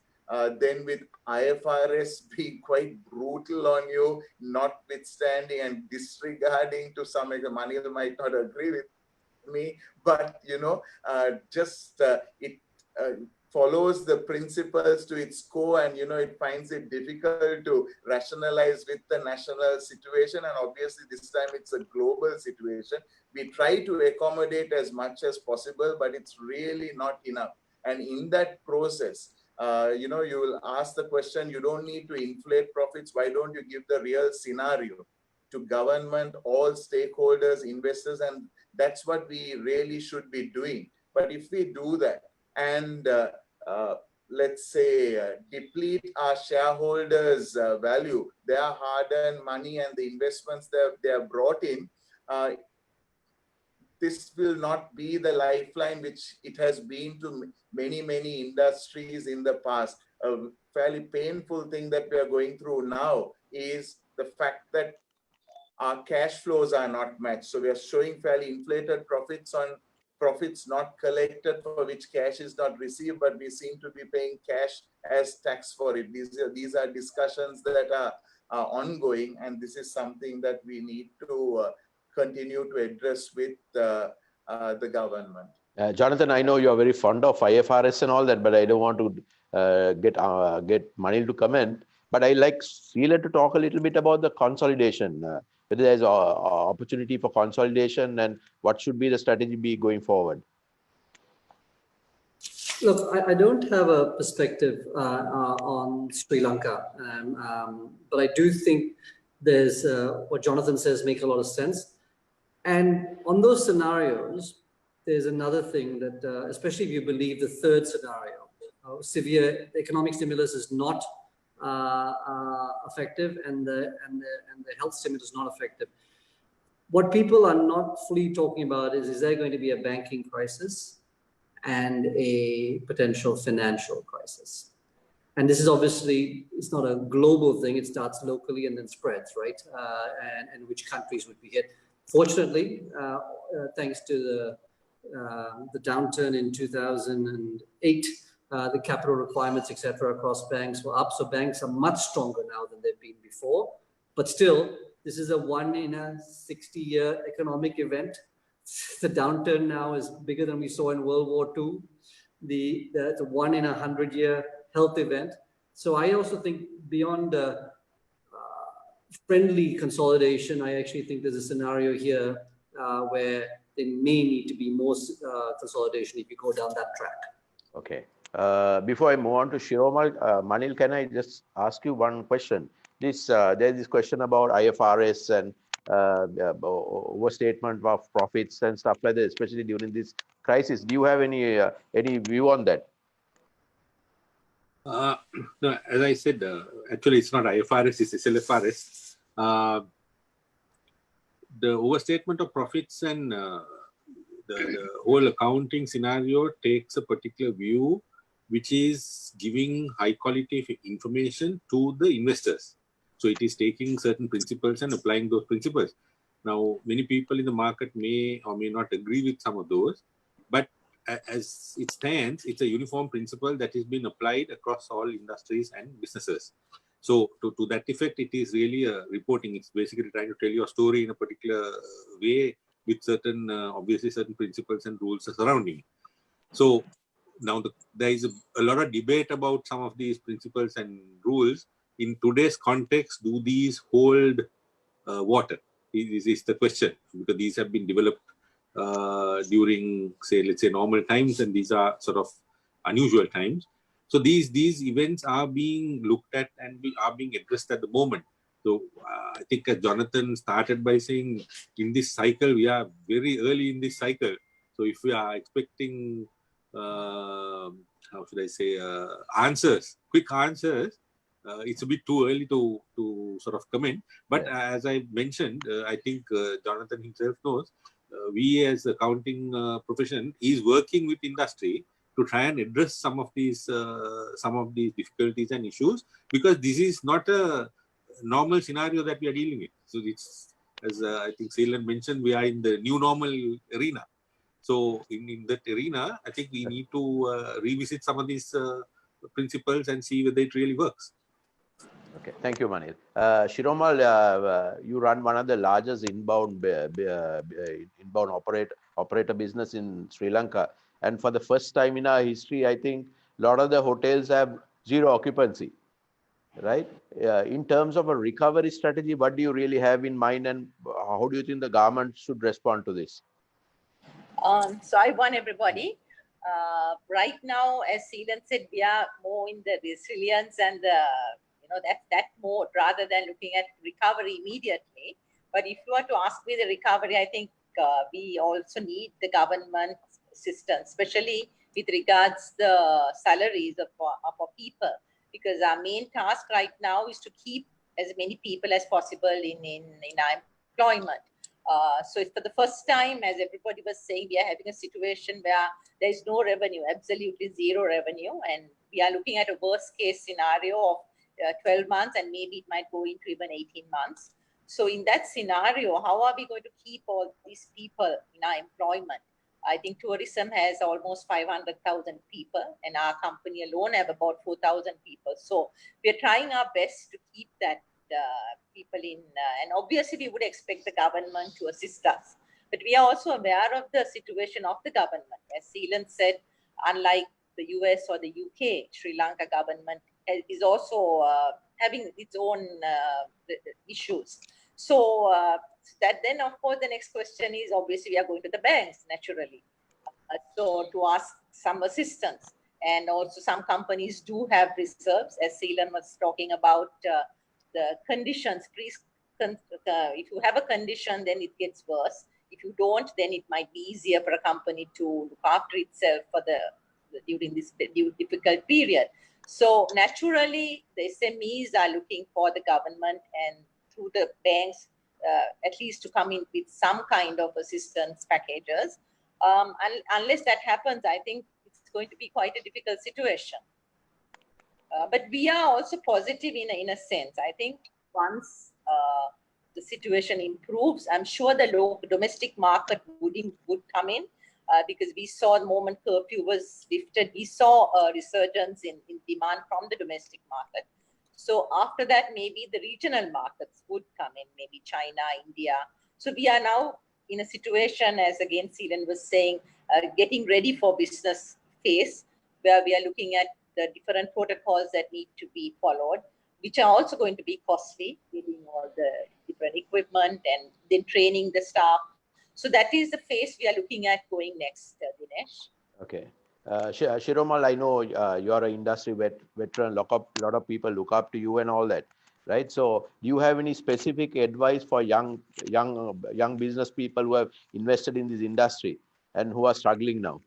Then with IFRS being quite brutal on you, notwithstanding and disregarding to some extent, Manil might not agree with me, but it follows the principles to its core, and it finds it difficult to rationalize with the national situation. And obviously this time it's a global situation. We try to accommodate as much as possible, but it's really not enough. And in that process, you will ask the question, you don't need to inflate profits. Why don't you give the real scenario to government, all stakeholders, investors? And that's what we really should be doing. But if we do that and let's say deplete our shareholders' value, their hard-earned money and the investments that they have brought in, this will not be the lifeline which it has been to many, many industries in the past. A fairly painful thing that we are going through now is the fact that our cash flows are not matched. So we are showing fairly inflated profits on profits not collected, for which cash is not received, but we seem to be paying cash as tax for it. These are discussions that are ongoing, and this is something that we need to continue to address with the government. Jonathan, I know you're very fond of IFRS and all that, but I don't want to get Manil to comment. But I like Sheila to talk a little bit about the consolidation, whether there's an opportunity for consolidation and what should be the strategy be going forward. Look, I don't have a perspective on Sri Lanka, but I do think there's what Jonathan says makes a lot of sense. And on those scenarios, there's another thing that, especially if you believe the third scenario, severe economic stimulus is not effective, and the health stimulus is not effective. What people are not fully talking about is there going to be a banking crisis and a potential financial crisis? And this is obviously, it's not a global thing. It starts locally and then spreads, right? And which countries would be hit. Fortunately, thanks to the downturn in 2008, the capital requirements, etc., across banks were up. So banks are much stronger now than they've been before. But still, this is a 1 in a 60-year economic event. The downturn now is bigger than we saw in World War II. the 1 in 100-year health event. So I also think beyond friendly consolidation, I actually think there's a scenario here where there may need to be more consolidation if you go down that track. Okay. Before I move on to Shiromal, Manil, can I just ask you one question? There's this question about IFRS and overstatement of profits and stuff like that, especially during this crisis. Do you have any view on that? No, as I said, actually it's not IFRS, it's SLFRS. The overstatement of profits and the whole accounting scenario takes a particular view, which is giving high quality information to the investors. So it is taking certain principles and applying those principles. Now, many people in the market may or may not agree with some of those, but as it stands, it's a uniform principle that has been applied across all industries and businesses. So to that effect, it is really a reporting. It's basically trying to tell you a story in a particular way with certain, obviously certain principles and rules surrounding it. So now there is a lot of debate about some of these principles and rules. In today's context, do these hold water? Is the question, because these have been developed during, say, let's say normal times, and these are sort of unusual times. So these events are being looked at and are being addressed at the moment. So I think Jonathan started by saying, in this cycle, we are very early in this cycle. So if we are expecting, how should I say, answers, quick answers, it's a bit too early to sort of comment. But as I mentioned, I think Jonathan himself knows, we as accounting profession is working with industry to try and address some of these difficulties and issues, because this is not a normal scenario that we are dealing with. So it's, as I think Sailan mentioned, we are in the new normal arena. So in that arena, I think we need to revisit some of these principles and see whether it really works. Okay, thank you, Manil. Shiromal, you run one of the largest inbound operator business in Sri Lanka, and for the first time in our history, I think a lot of the hotels have zero occupancy, right? In terms of a recovery strategy, what do you really have in mind, and how do you think the government should respond to this? So I want everybody. Right now, as Seelan said, we are more in the resilience and the that mode rather than looking at recovery immediately. But if you were to ask me the recovery, I think we also need the government assistance, especially with regards the salaries of our people, because our main task right now is to keep as many people as possible in our employment. So for the first time, as everybody was saying, we are having a situation where there is no revenue, absolutely zero revenue, and we are looking at a worst case scenario of 12 months, and maybe it might go into even 18 months. So in that scenario, how are we going to keep all these people in our employment? I think tourism has almost 500,000 people, and our company alone have about 4,000 people. So we're trying our best to keep that people in, and obviously we would expect the government to assist us. But we are also aware of the situation of the government. As Seelan said, unlike the US or the UK, Sri Lanka government is also having its own issues. So that then, of course, the next question is, obviously, we are going to the banks, naturally. So to ask some assistance. And also some companies do have reserves, as Seelan was talking about the conditions. If you have a condition, then it gets worse. If you don't, then it might be easier for a company to look after itself for during this difficult period. So naturally, the SMEs are looking for the government and through the banks, at least to come in with some kind of assistance packages. Unless that happens, I think it's going to be quite a difficult situation. But we are also positive in a sense. I think once the situation improves, I'm sure the domestic market would come in. Because we saw the moment curfew was lifted, we saw a resurgence in demand from the domestic market. So after that, maybe the regional markets would come in, maybe China, India. So we are now in a situation, as again Seelan was saying, getting ready for business phase. where we are looking at the different protocols that need to be followed, which are also going to be costly, getting all the different equipment and then training the staff. So that is the phase we are looking at going next, Dinesh. Okay. Shiromal, I know you are an industry veteran. Lot of people look up to you and all that, right? So, do you have any specific advice for young business people who have invested in this industry and who are struggling now?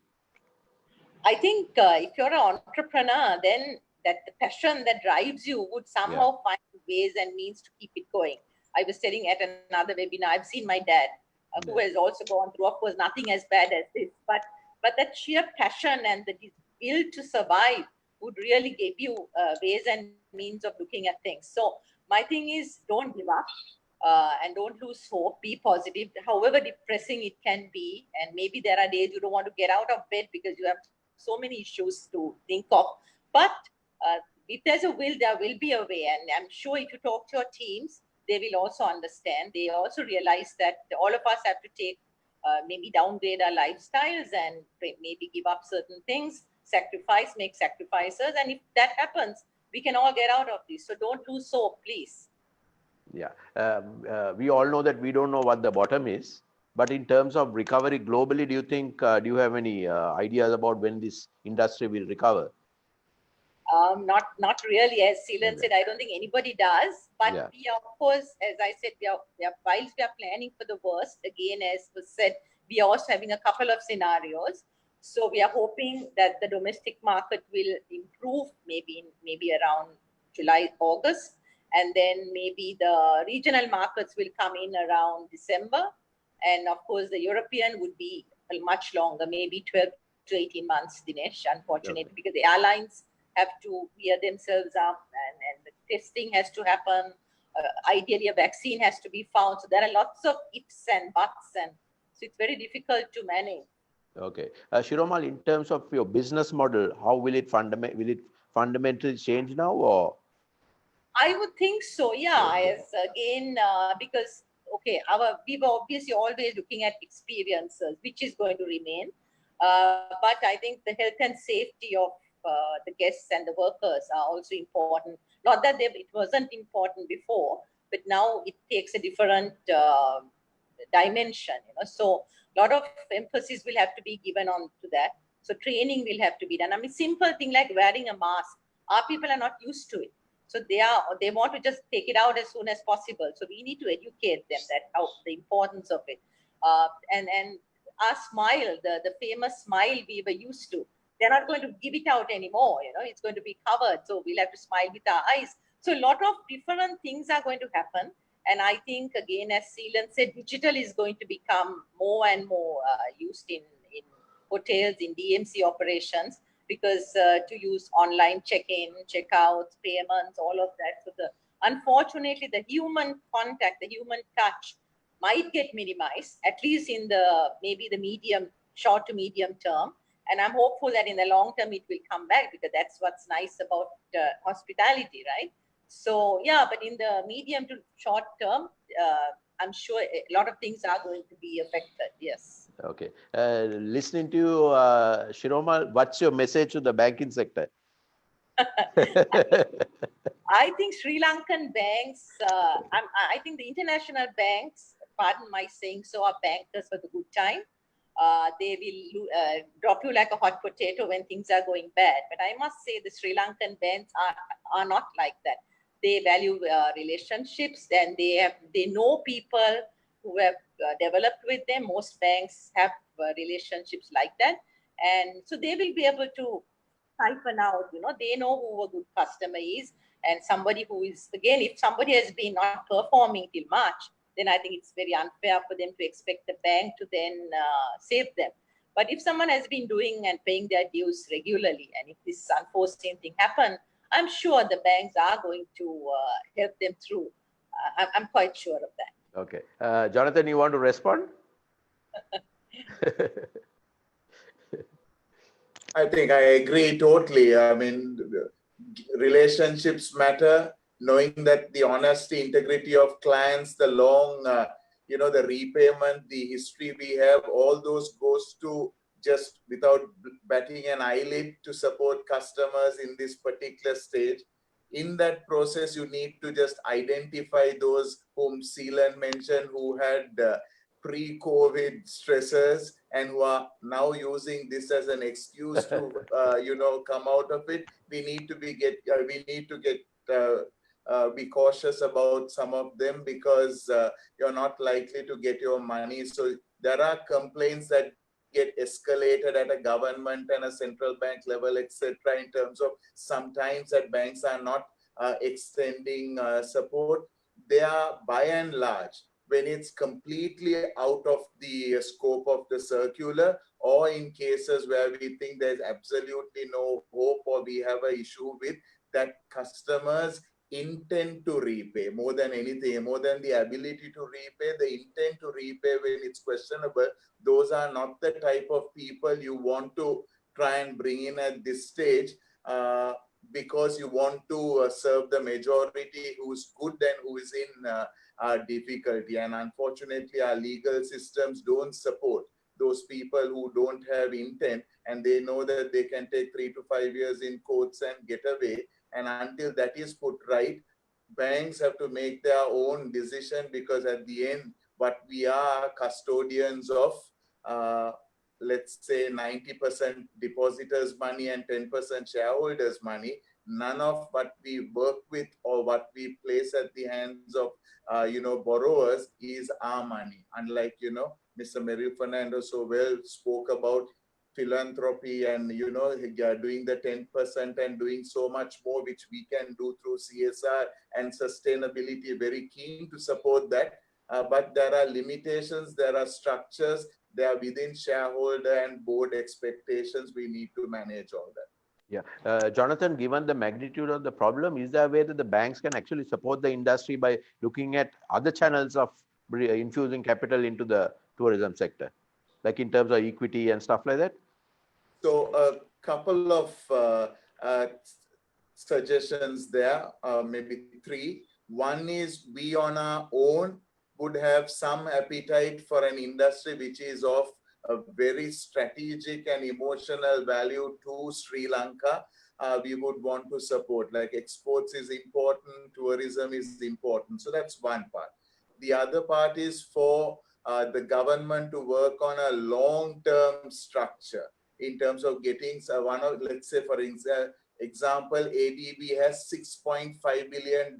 I think if you're an entrepreneur, then that the passion that drives you would somehow find ways and means to keep it going. I was telling at another webinar, I've seen my dad, who has also gone through, of course, nothing as bad as this, but that sheer passion and the will to survive would really give you ways and means of looking at things. So my thing is, don't give up. And don't lose hope, be positive, however depressing it can be. And maybe there are days you don't want to get out of bed because you have so many issues to think of. But if there's a will, there will be a way. And I'm sure if you talk to your teams, they will also understand. They also realize that all of us have to take, maybe downgrade our lifestyles and maybe give up certain things, make sacrifices. And if that happens, we can all get out of this. So don't lose hope, please. Yeah, we all know that we don't know what the bottom is, but in terms of recovery globally, do you think, do you have any ideas about when this industry will recover? Not really. As Seelan said, I don't think anybody does. But we are, of course, as I said, whilst we are planning for the worst, again, as was said, we are also having a couple of scenarios. So we are hoping that the domestic market will improve, maybe around July, August. And then maybe the regional markets will come in around December. And of course, the European would be much longer, maybe 12 to 18 months, Dinesh, unfortunately, because the airlines have to gear themselves up and the testing has to happen. Ideally, a vaccine has to be found. So there are lots of ifs and buts. And so it's very difficult to manage. Okay. Shiromal, in terms of your business model, how will it fundamentally change now, or? I would think so, yeah. As again, because we were obviously always looking at experiences, which is going to remain. But I think the health and safety of the guests and the workers are also important. Not that it wasn't important before, but now it takes a different dimension. So a lot of emphasis will have to be given on to that. So training will have to be done. I mean, simple thing like wearing a mask. Our people are not used to it. So they want to just take it out as soon as possible. So we need to educate them the importance of it. And our smile, the famous smile we were used to, they're not going to give it out anymore. It's going to be covered. So we'll have to smile with our eyes. So a lot of different things are going to happen. And I think, again, as Seelan said, digital is going to become more and more used in hotels, in DMC operations, because to use online check-in, check-outs, payments, all of that. So unfortunately, the human contact, the human touch might get minimized, at least in maybe the short to medium term. And I'm hopeful that in the long term, it will come back, because that's what's nice about hospitality, right? So, yeah, but in the medium to short term, I'm sure a lot of things are going to be affected, yes. Okay. Listening to you, Shiroma, what's your message to the banking sector? I think Sri Lankan banks, I think the international banks, pardon my saying so, are bankers for the good time. They will drop you like a hot potato when things are going bad. But I must say the Sri Lankan banks are not like that. They value relationships, and they know people who have developed with them. Most banks have relationships like that. And so they will be able to siphon out, they know who a good customer is, and somebody who is, again, if somebody has been not performing till March, then I think it's very unfair for them to expect the bank to then save them. But if someone has been doing and paying their dues regularly, and if this unforeseen thing happens, I'm sure the banks are going to help them through. I'm quite sure of that. Okay. Jonathan, you want to respond? I think I agree totally. I mean, relationships matter, knowing that the honesty, integrity of clients, the long, the repayment, the history we have, all those goes to just without batting an eyelid to support customers in this particular stage. In that process, you need to just identify those whom Seelan mentioned who had pre-COVID stressors and who are now using this as an excuse to, come out of it. We need to be cautious about some of them because you're not likely to get your money. So there are complaints that get escalated at a government and a central bank level, etc., in terms of sometimes that banks are not extending support. They are by and large, when it's completely out of the scope of the circular, or in cases where we think there's absolutely no hope or we have an issue with that customers intend to repay more than anything, more than the ability to repay, the intent to repay when it's questionable. Those are not the type of people you want to try and bring in at this stage because you want to serve the majority who's good and who is in difficulty. And unfortunately, our legal systems don't support those people who don't have intent and they know that they can take 3 to 5 years in courts and get away. And until that is put right, banks have to make their own decision, because at the end, what we are custodians of, let's say 90% depositors' money and 10% shareholders' money. None of what we work with or what we place at the hands of, borrowers is our money. Unlike, Mr. Mary Fernando so well spoke about philanthropy and, doing the 10% and doing so much more, which we can do through CSR and sustainability. Very keen to support that. But there are limitations, there are structures, they are within shareholder and board expectations. We need to manage all that. Yeah. Jonathan, given the magnitude of the problem, is there a way that the banks can actually support the industry by looking at other channels of infusing capital into the tourism sector, like in terms of equity and stuff like that? So a couple of suggestions there, maybe three. One is we on our own would have some appetite for an industry which is of a very strategic and emotional value to Sri Lanka. We would want to support, like exports is important, tourism is important. So that's one part. The other part is for the government to work on a long-term structure in terms of getting let's say, for example, ADB has $6.5 billion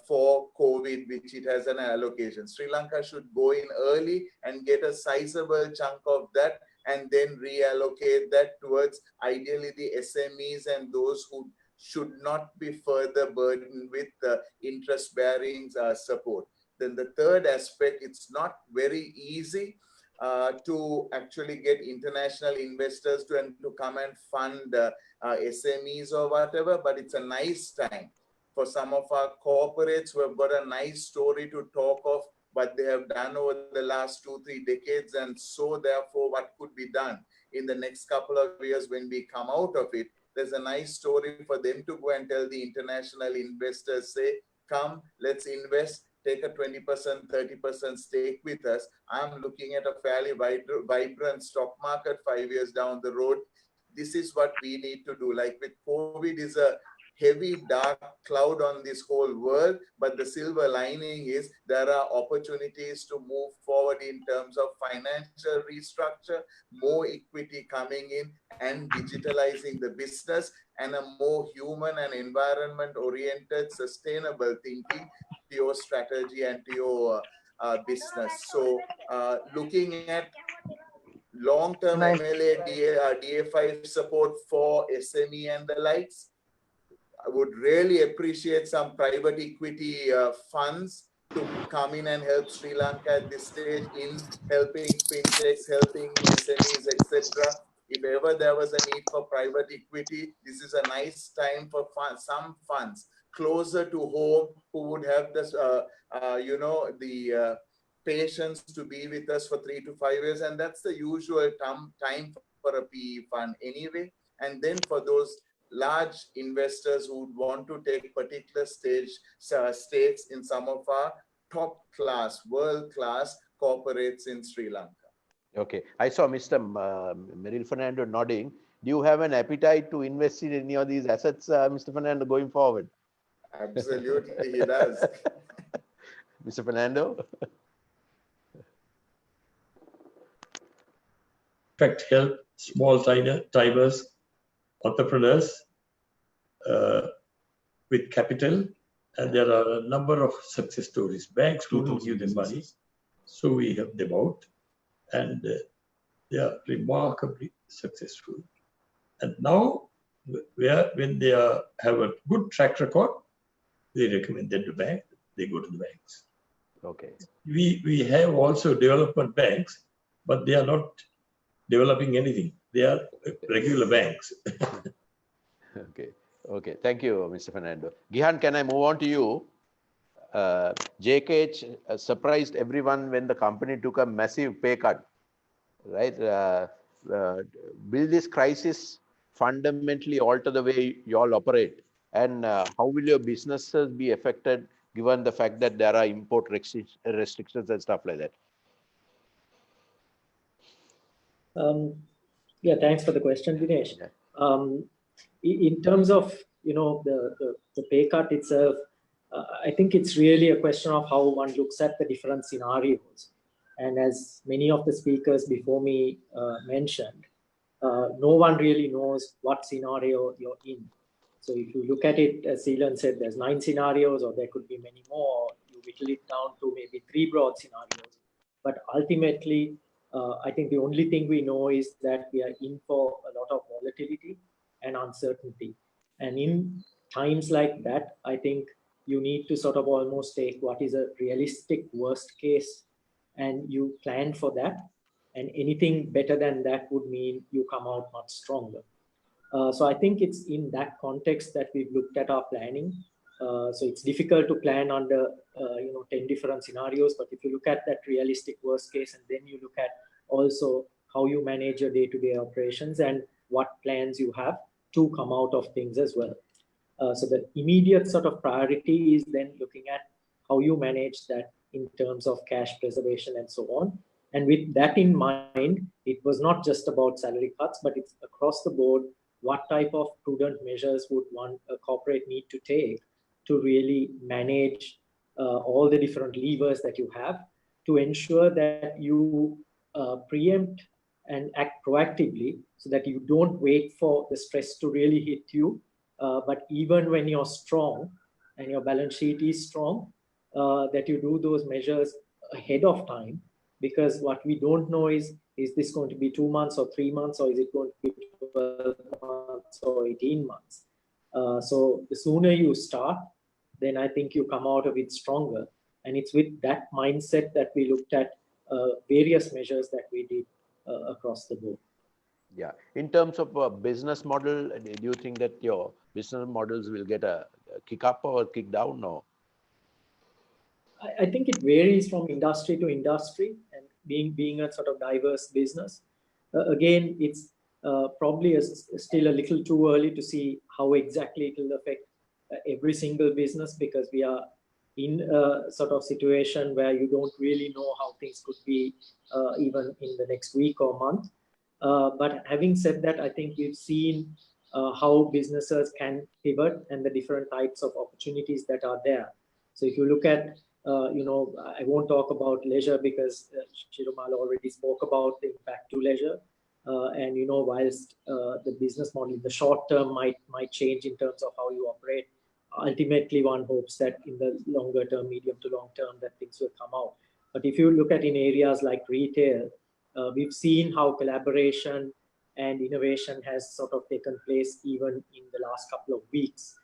for COVID, which it has an allocation. Sri Lanka should go in early and get a sizable chunk of that and then reallocate that towards ideally the SMEs and those who should not be further burdened with interest-bearing support. Then the third aspect, it's not very easy to actually get international investors to come and fund SMEs or whatever, but it's a nice time for some of our corporates who have got a nice story to talk of what they have done over the last 2-3 decades. And so therefore, what could be done in the next couple of years when we come out of it, there's a nice story for them to go and tell the international investors, say, come, let's invest, take a 20%, 30% stake with us. I'm looking at a fairly vibrant stock market 5 years down the road. This is what we need to do. Like with COVID is a heavy dark cloud on this whole world, but the silver lining is there are opportunities to move forward in terms of financial restructure, more equity coming in and digitalizing the business, and a more human and environment oriented sustainable thinking to your strategy and to your business. So looking at long-term MLA, DA5 support for SME and the likes, I would really appreciate some private equity funds to come in and help Sri Lanka at this stage in helping fintechs, helping SMEs, etc. If ever there was a need for private equity, this is a nice time for some funds closer to home who would have this, the patience to be with us for 3 to 5 years. And that's the usual time for a PE fund anyway. And then for those large investors who would want to take particular stakes in some of our top class, world class corporates in Sri Lanka. Okay. I saw Mr. Meril Fernando nodding. Do you have an appetite to invest in any of these assets, Mr. Fernando, going forward? Absolutely, he does. Mr. Fernando? Fact, help small timers, entrepreneurs with capital, and there are a number of success stories. Banks don't give them money, so we help them out, and they are remarkably successful. And now, when they have a good track record, they recommend them to bank. They go to the banks. Okay. We have also development banks, but they are not developing anything. They are regular banks. Okay. Okay. Thank you, Mr. Fernando. Gihan, can I move on to you? JKH surprised everyone when the company took a massive pay cut, right? Will this crisis fundamentally alter the way you all operate? And how will your businesses be affected given the fact that there are import restrictions and stuff like that? Yeah, thanks for the question, Dinesh. Yeah. In terms of the pay cut itself, I think it's really a question of how one looks at the different scenarios. And as many of the speakers before me mentioned, no one really knows what scenario you're in. So if you look at it, as Seelan said, there's 9 scenarios, or there could be many more. You whittle it down to maybe 3 broad scenarios. But ultimately, I think the only thing we know is that we are in for a lot of volatility and uncertainty. And in times like that, I think you need to sort of almost take what is a realistic worst case and you plan for that. And anything better than that would mean you come out much stronger. So I think it's in that context that we've looked at our planning. So it's difficult to plan under 10 different scenarios, but if you look at that realistic worst case, and then you look at also how you manage your day-to-day operations and what plans you have to come out of things as well. So the immediate sort of priority is then looking at how you manage that in terms of cash preservation and so on. And with that in mind, it was not just about salary cuts, but it's across the board. What type of prudent measures would a corporate need to take to really manage all the different levers that you have to ensure that you preempt and act proactively so that you don't wait for the stress to really hit you. But even when you're strong and your balance sheet is strong, that you do those measures ahead of time, because what we don't know is this going to be 2 months or 3 months, or is it going to be 12 months or 18 months? So the sooner you start, then I think you come out of it stronger. And it's with that mindset that we looked at various measures that we did across the board. Yeah. In terms of a business model, do you think that your business models will get a kick up or kick down? Or? I think it varies from industry to industry, and being a sort of diverse business. Again, it's probably still a little too early to see how exactly it will affect every single business, because we are in a sort of situation where you don't really know how things could be even in the next week or month. But having said that, I think we've seen how businesses can pivot and the different types of opportunities that are there. So if you look at, I won't talk about leisure because Shirumal already spoke about the impact to leisure. And, whilst the business model in the short term might change in terms of how you operate, ultimately one hopes that in the longer term, medium to long term, that things will come out. But if you look at in areas like retail, we've seen how collaboration and innovation has sort of taken place even in the last couple of weeks.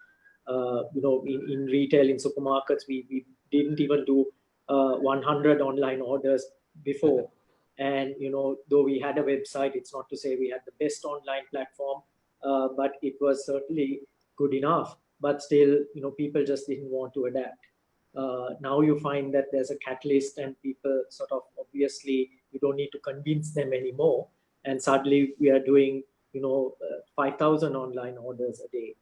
In retail, in supermarkets, we didn't even do 100 online orders before. And, though we had a website, it's not to say we had the best online platform, but it was certainly good enough. But still, people just didn't want to adapt. Now you find that there's a catalyst and people sort of, obviously, you don't need to convince them anymore. And suddenly we are doing, 5,000 online orders a day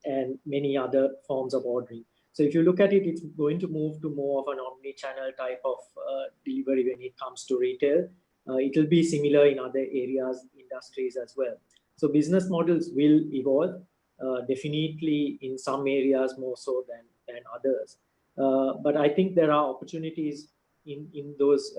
and many other forms of ordering. So if you look at it, it's going to move to more of an omni-channel type of delivery when it comes to retail. It will be similar in other areas, industries as well. So business models will evolve, definitely in some areas more so than others. But I think there are opportunities in those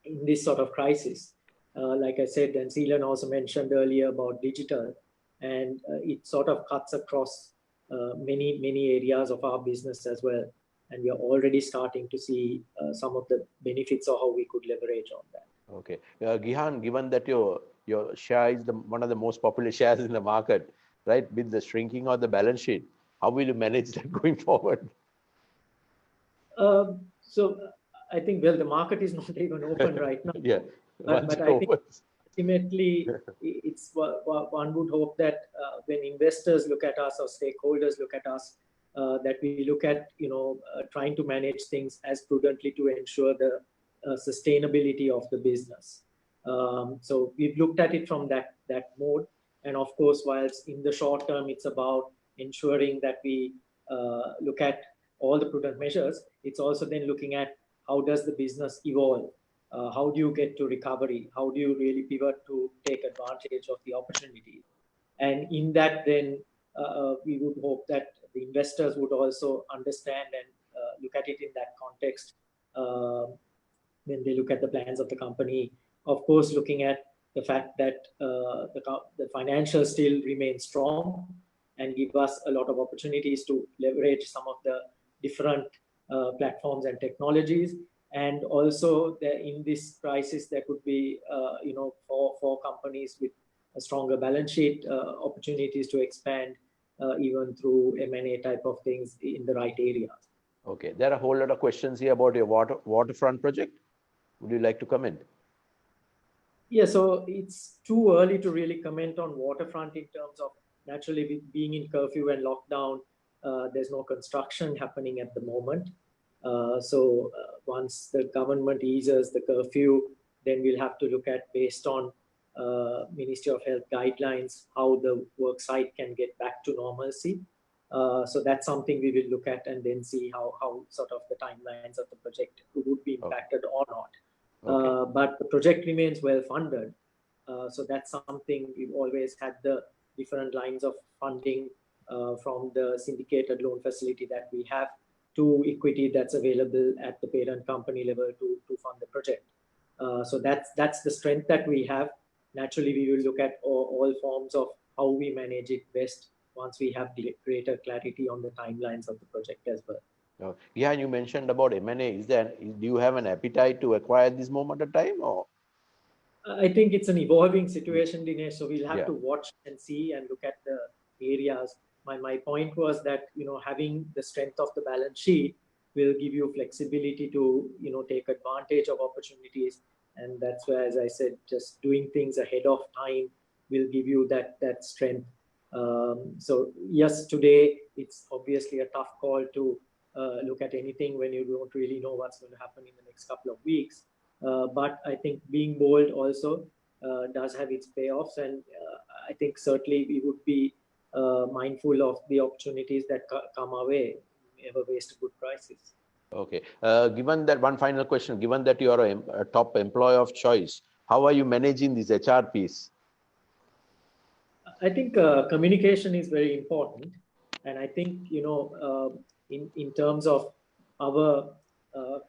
in this sort of crisis. Like I said, and Seelan also mentioned earlier about digital, and it sort of cuts across many areas of our business as well. And we are already starting to see some of the benefits of how we could leverage on that. Okay. Gihan, given that your share is one of the most popular shares in the market, right, with the shrinking of the balance sheet, how will you manage that going forward? So I think, well, the market is not even open right now. Yeah. But I think ultimately, it's one would hope that when investors look at us or stakeholders look at us, that we look at, trying to manage things as prudently to ensure the sustainability of the business. So we've looked at it from that mode. And of course, whilst in the short term, it's about ensuring that we look at all the prudent measures, it's also then looking at how does the business evolve? How do you get to recovery? How do you really pivot to take advantage of the opportunity? And in that, then we would hope that the investors would also understand and look at it in that context when they look at the plans of the company. Of course, looking at the fact that the financials still remain strong and give us a lot of opportunities to leverage some of the different platforms and technologies. And also in this crisis, there could be, for companies with a stronger balance sheet, opportunities to expand even through M&A type of things in the right areas. Okay, there are a whole lot of questions here about your waterfront project. Would you like to comment? Yeah, so it's too early to really comment on waterfront in terms of naturally being in curfew and lockdown. There's no construction happening at the moment. So once the government eases the curfew, then we'll have to look at, based on Ministry of Health guidelines, how the work site can get back to normalcy. So that's something we will look at and then see how sort of the timelines of the project would be impacted or not. Okay. But the project remains well funded. So that's something we've always had, the different lines of funding from the syndicated loan facility that we have to equity that's available at the parent company level to fund the project. So that's the strength that we have. Naturally, we will look at all forms of how we manage it best once we have greater clarity on the timelines of the project as well. Yeah, you mentioned about M&A. Do you have an appetite to acquire at this moment of time, or? I think it's an evolving situation, Dinesh. So we'll have to watch and see and look at the areas. My point was that, having the strength of the balance sheet will give you flexibility to, take advantage of opportunities. And that's where, as I said, just doing things ahead of time will give you that strength. So yes, today it's obviously a tough call to look at anything when you don't really know what's going to happen in the next couple of weeks. But I think being bold also does have its payoffs. And I think certainly we would be mindful of the opportunities that come our way, never waste a good crisis. Okay. Given that, one final question, given that you are a top employer of choice, how are you managing this HR piece? I think communication is very important. And I think, in terms of our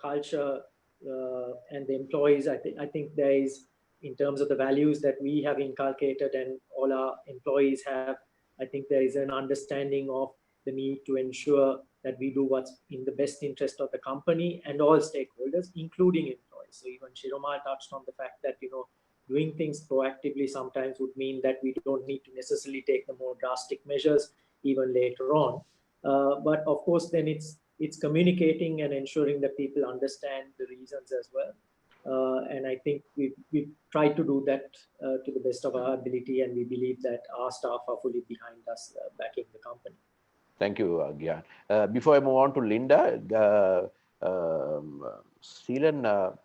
culture and the employees, I think there is, in terms of the values that we have inculcated and all our employees have, I think there is an understanding of the need to ensure that we do what's in the best interest of the company and all stakeholders, including employees. So even Shiromal touched on the fact that, doing things proactively sometimes would mean that we don't need to necessarily take the more drastic measures even later on. But of course, then it's communicating and ensuring that people understand the reasons as well. And I think we try to do that to the best of our ability, and we believe that our staff are fully behind us, backing the company. Thank you, Gyan. Before I move on to Linda, Seelan,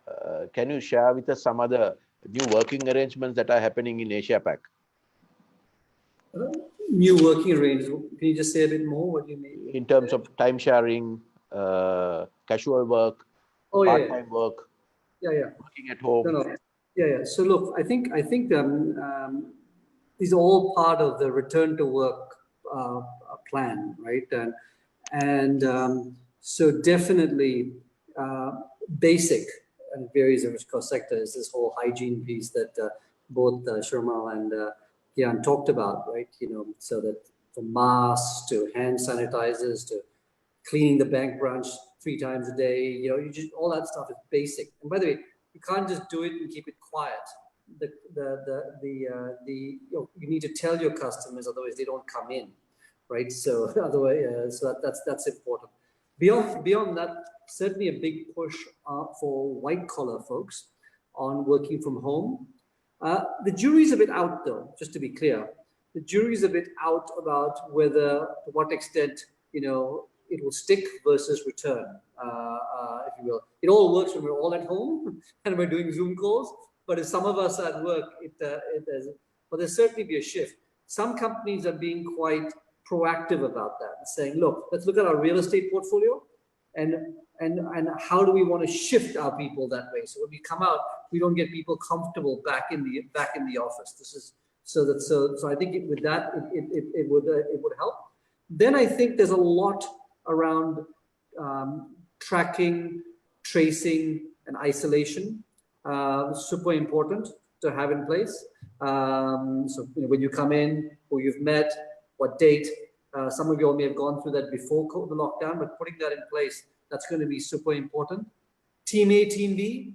can you share with us some other new working arrangements that are happening in Asia Pac? New working arrangements. Can you just say a bit more? What do you mean? In terms of time sharing, casual work, part-time work, working at home. No. Yeah. So look, I think these are all part of the return to work plan, right? And so definitely basic, and it varies in which cost sector, is this whole hygiene piece that both Shirmal and Gyan talked about, right? So that from masks to hand sanitizers to cleaning the bank branch 3 times a day, you just, all that stuff is basic. And by the way, you can't just do it and keep it quiet. You need to tell your customers, otherwise they don't come in, right? So otherwise, so that's important. Beyond that, certainly a big push for white collar folks on working from home. The jury's a bit out, though. Just to be clear, the jury's a bit out about whether, to what extent, it will stick versus return, if you will. It all works when we're all at home and we're doing Zoom calls. But if some of us are at work, but there's certainly be a shift. Some companies are being quite proactive about that, saying, look, let's look at our real estate portfolio and how do we want to shift our people that way? So when we come out, we don't get people comfortable back in the office. This is so I think with that it would help. Then I think there's a lot around tracking, tracing, and isolation. Super important to have in place. So when you come in, who you've met, what date. Some of you all may have gone through that before the lockdown, but putting that in place, that's going to be super important. Team A, Team B.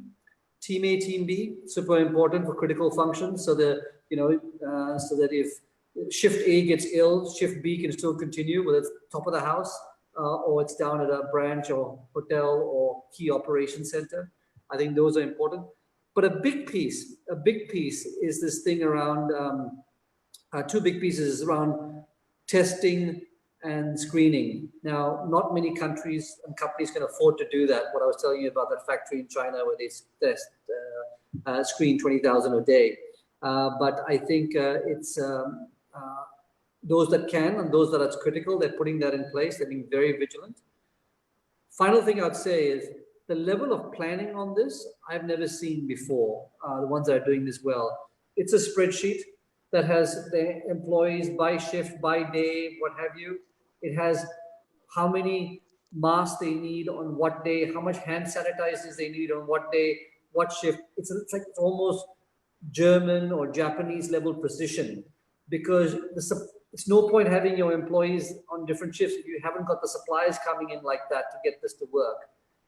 Team A, Team B, super important for critical functions. So that if shift A gets ill, shift B can still continue, whether it's top of the house or it's down at a branch or hotel or key operation center. I think those are important. But a big piece is this thing around, 2 big pieces around testing and screening. Now, not many countries and companies can afford to do that. What I was telling you about that factory in China where they screen 20,000 a day. But I think it's those that can and those that are critical, they're putting that in place. They're being very vigilant. Final thing I'd say is the level of planning on this, I've never seen before, the ones that are doing this well. It's a spreadsheet that has the employees by shift, by day, what have you. It has how many masks they need on what day, how much hand sanitizers they need on what day, what shift. It's like almost German or Japanese level precision, because it's no point having your employees on different shifts if you haven't got the suppliers coming in like that to get this to work.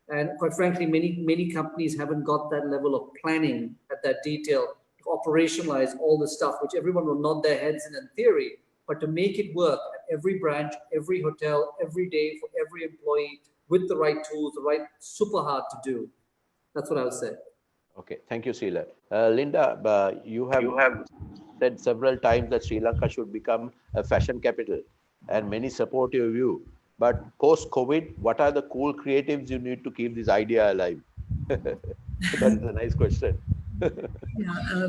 And quite frankly, many companies haven't got that level of planning at that detail to operationalize all the stuff, which everyone will nod their heads in theory, but to make it work at every branch, every hotel, every day for every employee with the right tools, the right, super hard to do. That's what I would say. Okay, thank you, Sheila. Linda, you have said several times that Sri Lanka should become a fashion capital, and many support your view. But post-COVID, what are the cool creatives you need to keep this idea alive? That's a nice question.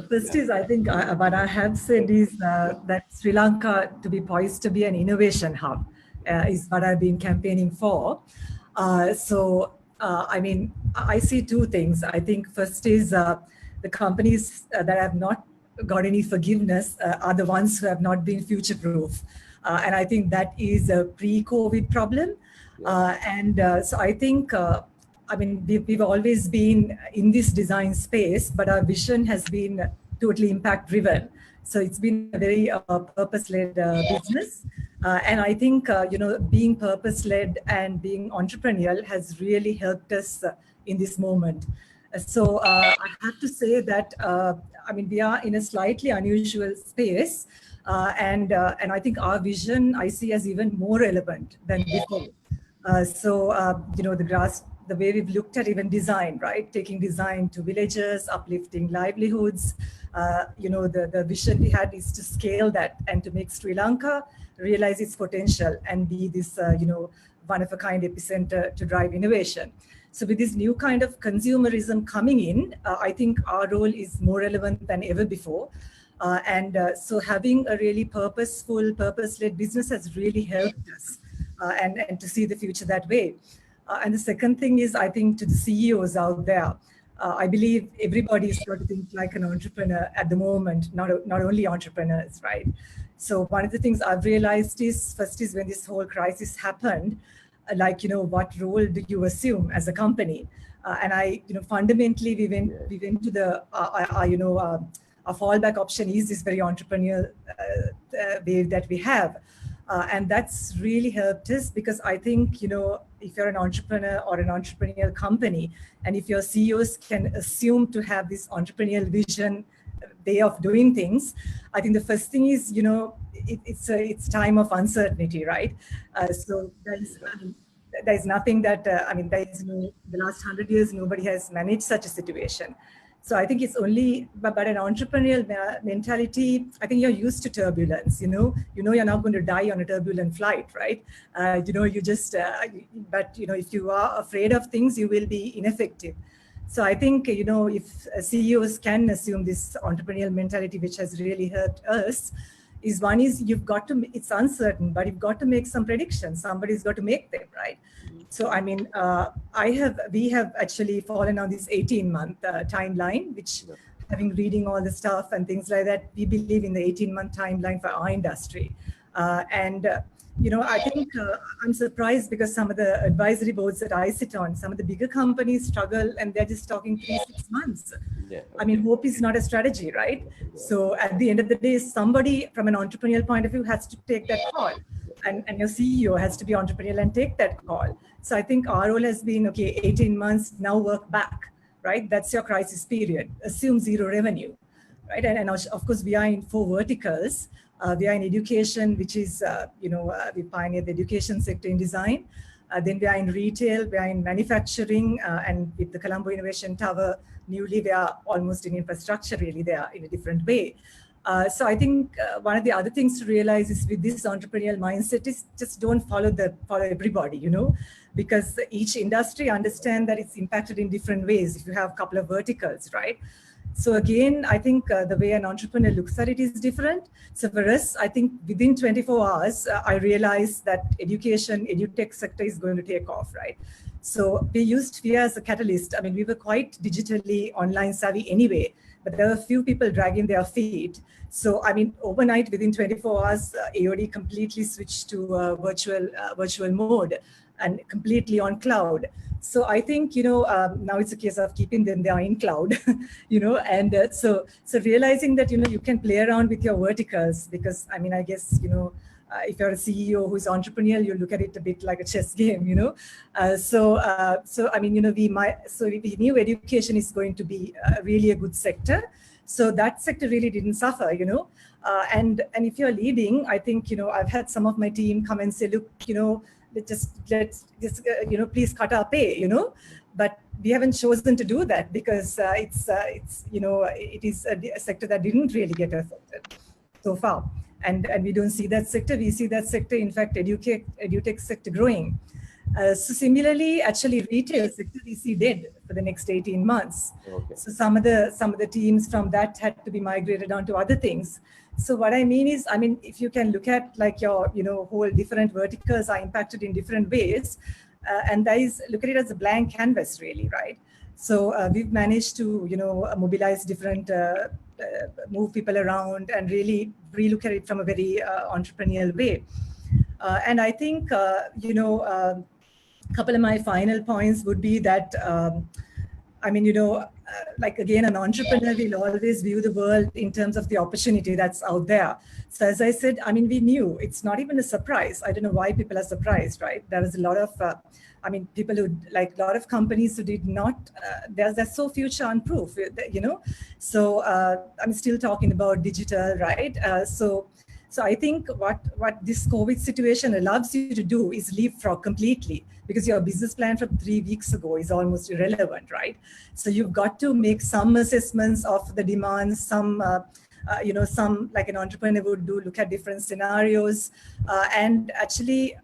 First is, I think what I have said is that Sri Lanka to be poised to be an innovation hub is what I've been campaigning for. I mean, I see 2 things. I think first is the companies that have not got any forgiveness are the ones who have not been future-proof. And I think that is a pre-COVID problem. So I think, I mean, we've always been in this design space, but our vision has been totally impact-driven. So it's been a very purpose-led business. And I think, being purpose-led and being entrepreneurial has really helped us in this moment. So I have to say that, I mean, we are in a slightly unusual space. And I think our vision I see as even more relevant than before. The way we've looked at even design, right? Taking design to villages, uplifting livelihoods. The vision we had is to scale that and to make Sri Lanka realize its potential and be this, one-of-a-kind epicenter to drive innovation. So with this new kind of consumerism coming in, I think our role is more relevant than ever before. So having a really purposeful, purpose-led business has really helped us and to see the future that way. And the second thing is, I think to the CEOs out there, I believe everybody is got to think like an entrepreneur at the moment, not only entrepreneurs, right? So one of the things I've realized is, first is when this whole crisis happened, like, what role do you assume as a company? And fundamentally, we went to the, a fallback option is this very entrepreneurial wave that we have. And that's really helped us, because I think, if you're an entrepreneur or an entrepreneurial company, and if your CEOs can assume to have this entrepreneurial vision, way of doing things, I think the first thing is, it's time of uncertainty, right? So there's nothing that, there is no, the last 100 years, nobody has managed such a situation. So I think it's only, but an entrepreneurial mentality, I think you're used to turbulence, you're not going to die on a turbulent flight, right? You just, but if you are afraid of things, you will be ineffective. So I think, if CEOs can assume this entrepreneurial mentality, which has really helped us, is one is you've got to, it's uncertain, but you've got to make some predictions. Somebody's got to make them, right? So, we have actually fallen on this 18-month timeline, which having reading all the stuff and things like that, we believe in the 18-month timeline for our industry. I think I'm surprised because some of the advisory boards that I sit on, some of the bigger companies struggle and they're just talking 3-6 months. Yeah. Hope is not a strategy, right? So at the end of the day, somebody from an entrepreneurial point of view has to take that call. And your CEO has to be entrepreneurial and take that call. So I think our role has been, okay, 18 months, now work back, right? That's your crisis period. Assume zero revenue, right? And of course, we are in 4 verticals. We are in education, which is, we pioneered the education sector in design. Then we are in retail, we are in manufacturing, and with the Colombo Innovation Tower, newly we are almost in infrastructure, really, they are in a different way. So I think one of the other things to realize is with this entrepreneurial mindset is just don't follow everybody, because each industry understand that it's impacted in different ways if you have a couple of verticals, right? So again, I think the way an entrepreneur looks at it is different. So for us, I think within 24 hours, I realized that edutech sector is going to take off, right? So we used fear as a catalyst. We were quite digitally online savvy anyway, but there were a few people dragging their feet. So, overnight, within 24 hours, AOD completely switched to virtual mode and completely on cloud. So I think, now it's a case of keeping them there in cloud, and so realizing that, you can play around with your verticals because, I guess, if you're a CEO who's entrepreneurial, you look at it a bit like a chess game, we knew education is going to be really a good sector. So that sector really didn't suffer, and if you're leading, I think, I've had some of my team come and say, look, let's please cut our pay, but we haven't chosen to do that because it is a sector that didn't really get affected so far. And we don't see that sector. We see that sector, in fact, edutech sector growing. So similarly, actually, retail sector we see dead for the next 18 months. Okay. So some of the teams from that had to be migrated onto other things. So what I mean is, if you can look at like your, whole different verticals are impacted in different ways, and that is, look at it as a blank canvas, really, right? So we've managed to, mobilize different, move people around and really relook at it from a very entrepreneurial way. And I think, a couple of my final points would be that, like again, an entrepreneur will always view the world in terms of the opportunity that's out there. So as I said, we knew it's not even a surprise. I don't know why people are surprised, right? There was a lot of, people who, like a lot of companies who did not, they're so future unproof, So I'm still talking about digital, right? So I think what this COVID situation allows you to do is leapfrog completely, because your business plan from 3 weeks ago is almost irrelevant, right? So you've got to make some assessments of the demands, some like an entrepreneur would do, look at different scenarios, and actually,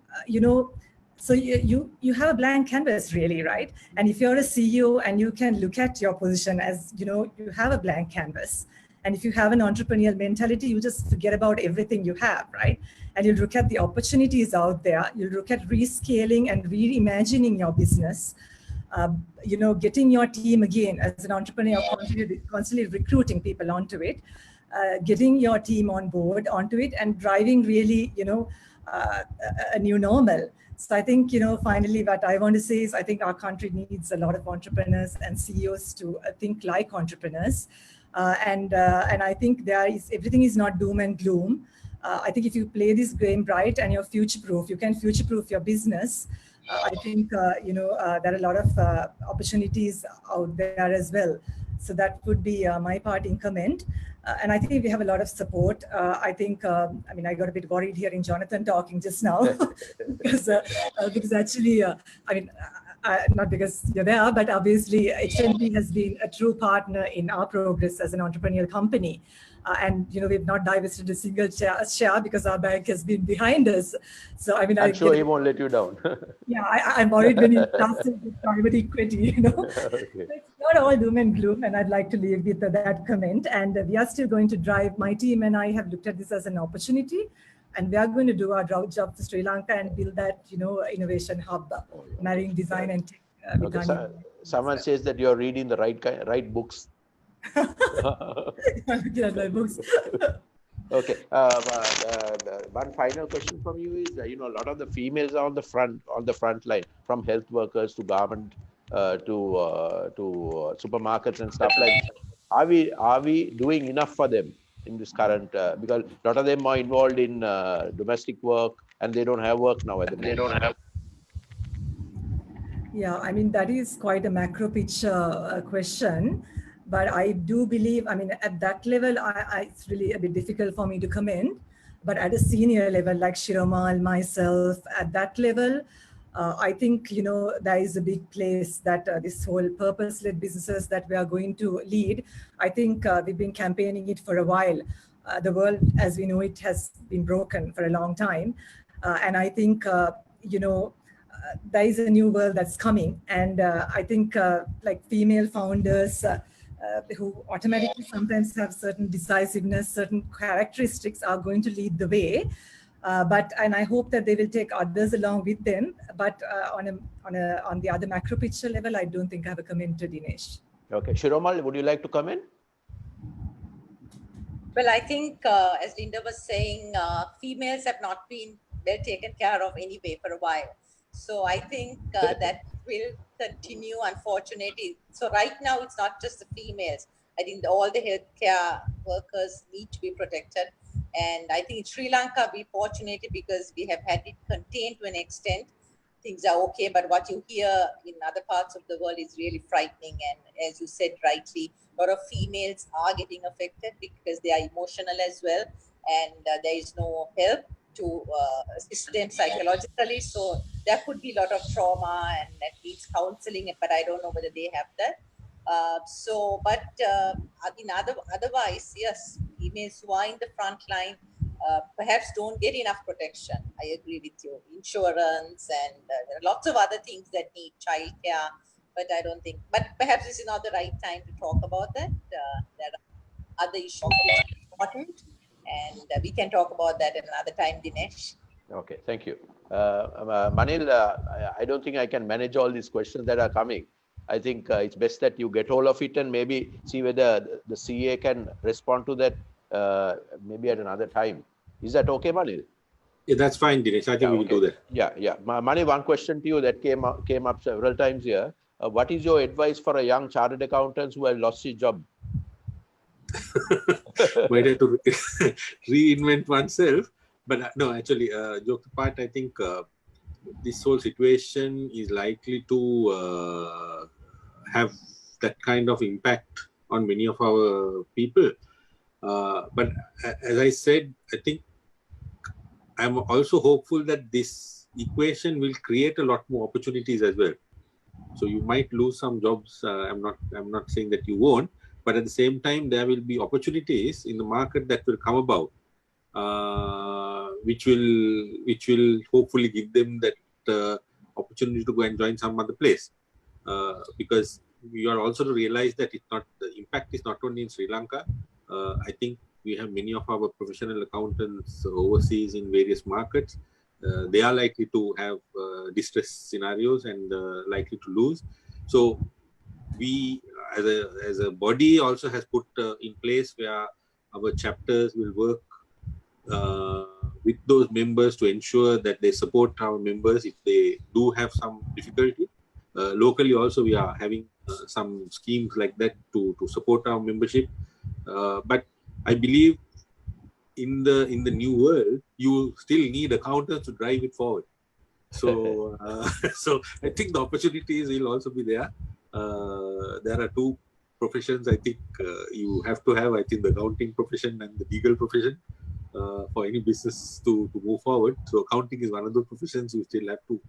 so you have a blank canvas, really, right? And if you're a CEO and you can look at your position as, you have a blank canvas. And if you have an entrepreneurial mentality, you just forget about everything you have, right? And you'll look at the opportunities out there. You'll look at rescaling and reimagining your business. getting your team again as an entrepreneur, constantly recruiting people onto it, getting your team on board onto it, and driving really, a new normal. So I think, finally, what I want to say is I think our country needs a lot of entrepreneurs and CEOs to think like entrepreneurs. And I think everything is not doom and gloom. I think if you play this game right and you're future-proof, you can future-proof your business. I think, there are a lot of opportunities out there as well. So that would be my part in comment. And I think we have a lot of support. I think, I got a bit worried hearing Jonathan talking just now because actually, not because you're there, but obviously HNB has been a true partner in our progress as an entrepreneurial company. And we've not divested a single share because our bank has been behind us. So I'm sure he won't let you down. Yeah, I'm worried when he starts with private equity, Okay. It's not all doom and gloom, and I'd like to leave with that comment. And we are still going to drive. My team and I have looked at this as an opportunity, and we are going to do our job for Sri Lanka and build that, innovation hub, marrying design and tech. Okay. Someone says that you're reading the right books. Looking at my books. Okay. One final question from you is, a lot of the females are on the front line, from health workers to garment to supermarkets and stuff like that. Are we doing enough for them in this current? Because a lot of them are involved in domestic work and they don't have work now at the moment. Yeah, that is quite a macro picture question. But I do believe, at that level, it's really a bit difficult for me to comment. But at a senior level, like Shiromal, myself, at that level, I think, there is a big place that this whole purpose-led businesses that we are going to lead. I think we've been campaigning it for a while. The world, as we know it, has been broken for a long time. And I think, there is a new world that's coming. And I think like female founders, who automatically sometimes have certain decisiveness, certain characteristics are going to lead the way. And I hope that they will take others along with them. But on the other macro picture level, I don't think I have a comment to Dinesh. Okay. Shiromal, would you like to comment? Well, I think, as Linda was saying, females have not been well taken care of anyway for a while. So I think that will continue, unfortunately. So right now, it's not just the females. I think all the healthcare workers need to be protected. And I think in Sri Lanka, we're fortunate because we have had it contained to an extent. Things are okay, but what you hear in other parts of the world is really frightening. And as you said rightly, a lot of females are getting affected because they are emotional as well. And there is no help to assist them psychologically. So there could be a lot of trauma and that needs counseling, but I don't know whether they have that. Otherwise, yes, females who are in the front line perhaps don't get enough protection. I agree with you. Insurance and there are lots of other things that need childcare, but I don't think, but perhaps this is not the right time to talk about that. There are other issues which are important, and we can talk about that another time, Dinesh. Okay, thank you. Manil, I don't think I can manage all these questions that are coming. I think it's best that you get hold of it and maybe see whether the CA can respond to that maybe at another time. Is that okay, Manil? Yeah, that's fine, Dinesh. I think we will do that. Yeah. Manil, one question to you that came up several times here. What is your advice for a young chartered accountant who has lost his job? Might have to reinvent oneself. But no, actually, joke apart, I think this whole situation is likely to have that kind of impact on many of our people. But as I said, I think I'm also hopeful that this equation will create a lot more opportunities as well. So you might lose some jobs. I'm not saying that you won't, but at the same time, there will be opportunities in the market that will come about, which will hopefully give them that opportunity to go and join some other place. Because you are also to realize that the impact is not only in Sri Lanka. I think we have many of our professional accountants overseas in various markets. They are likely to have distress scenarios and likely to lose. So we as a body also has put in place where our chapters will work with those members to ensure that they support our members if they do have some difficulty. Locally also we are having some schemes like that to support our membership. But I believe in the new world, you still need accountants to drive it forward. So, so I think the opportunities will also be there. There are two professions I think you have to have. I think the accounting profession and the legal profession for any business to move forward. So accounting is one of those professions you still have to.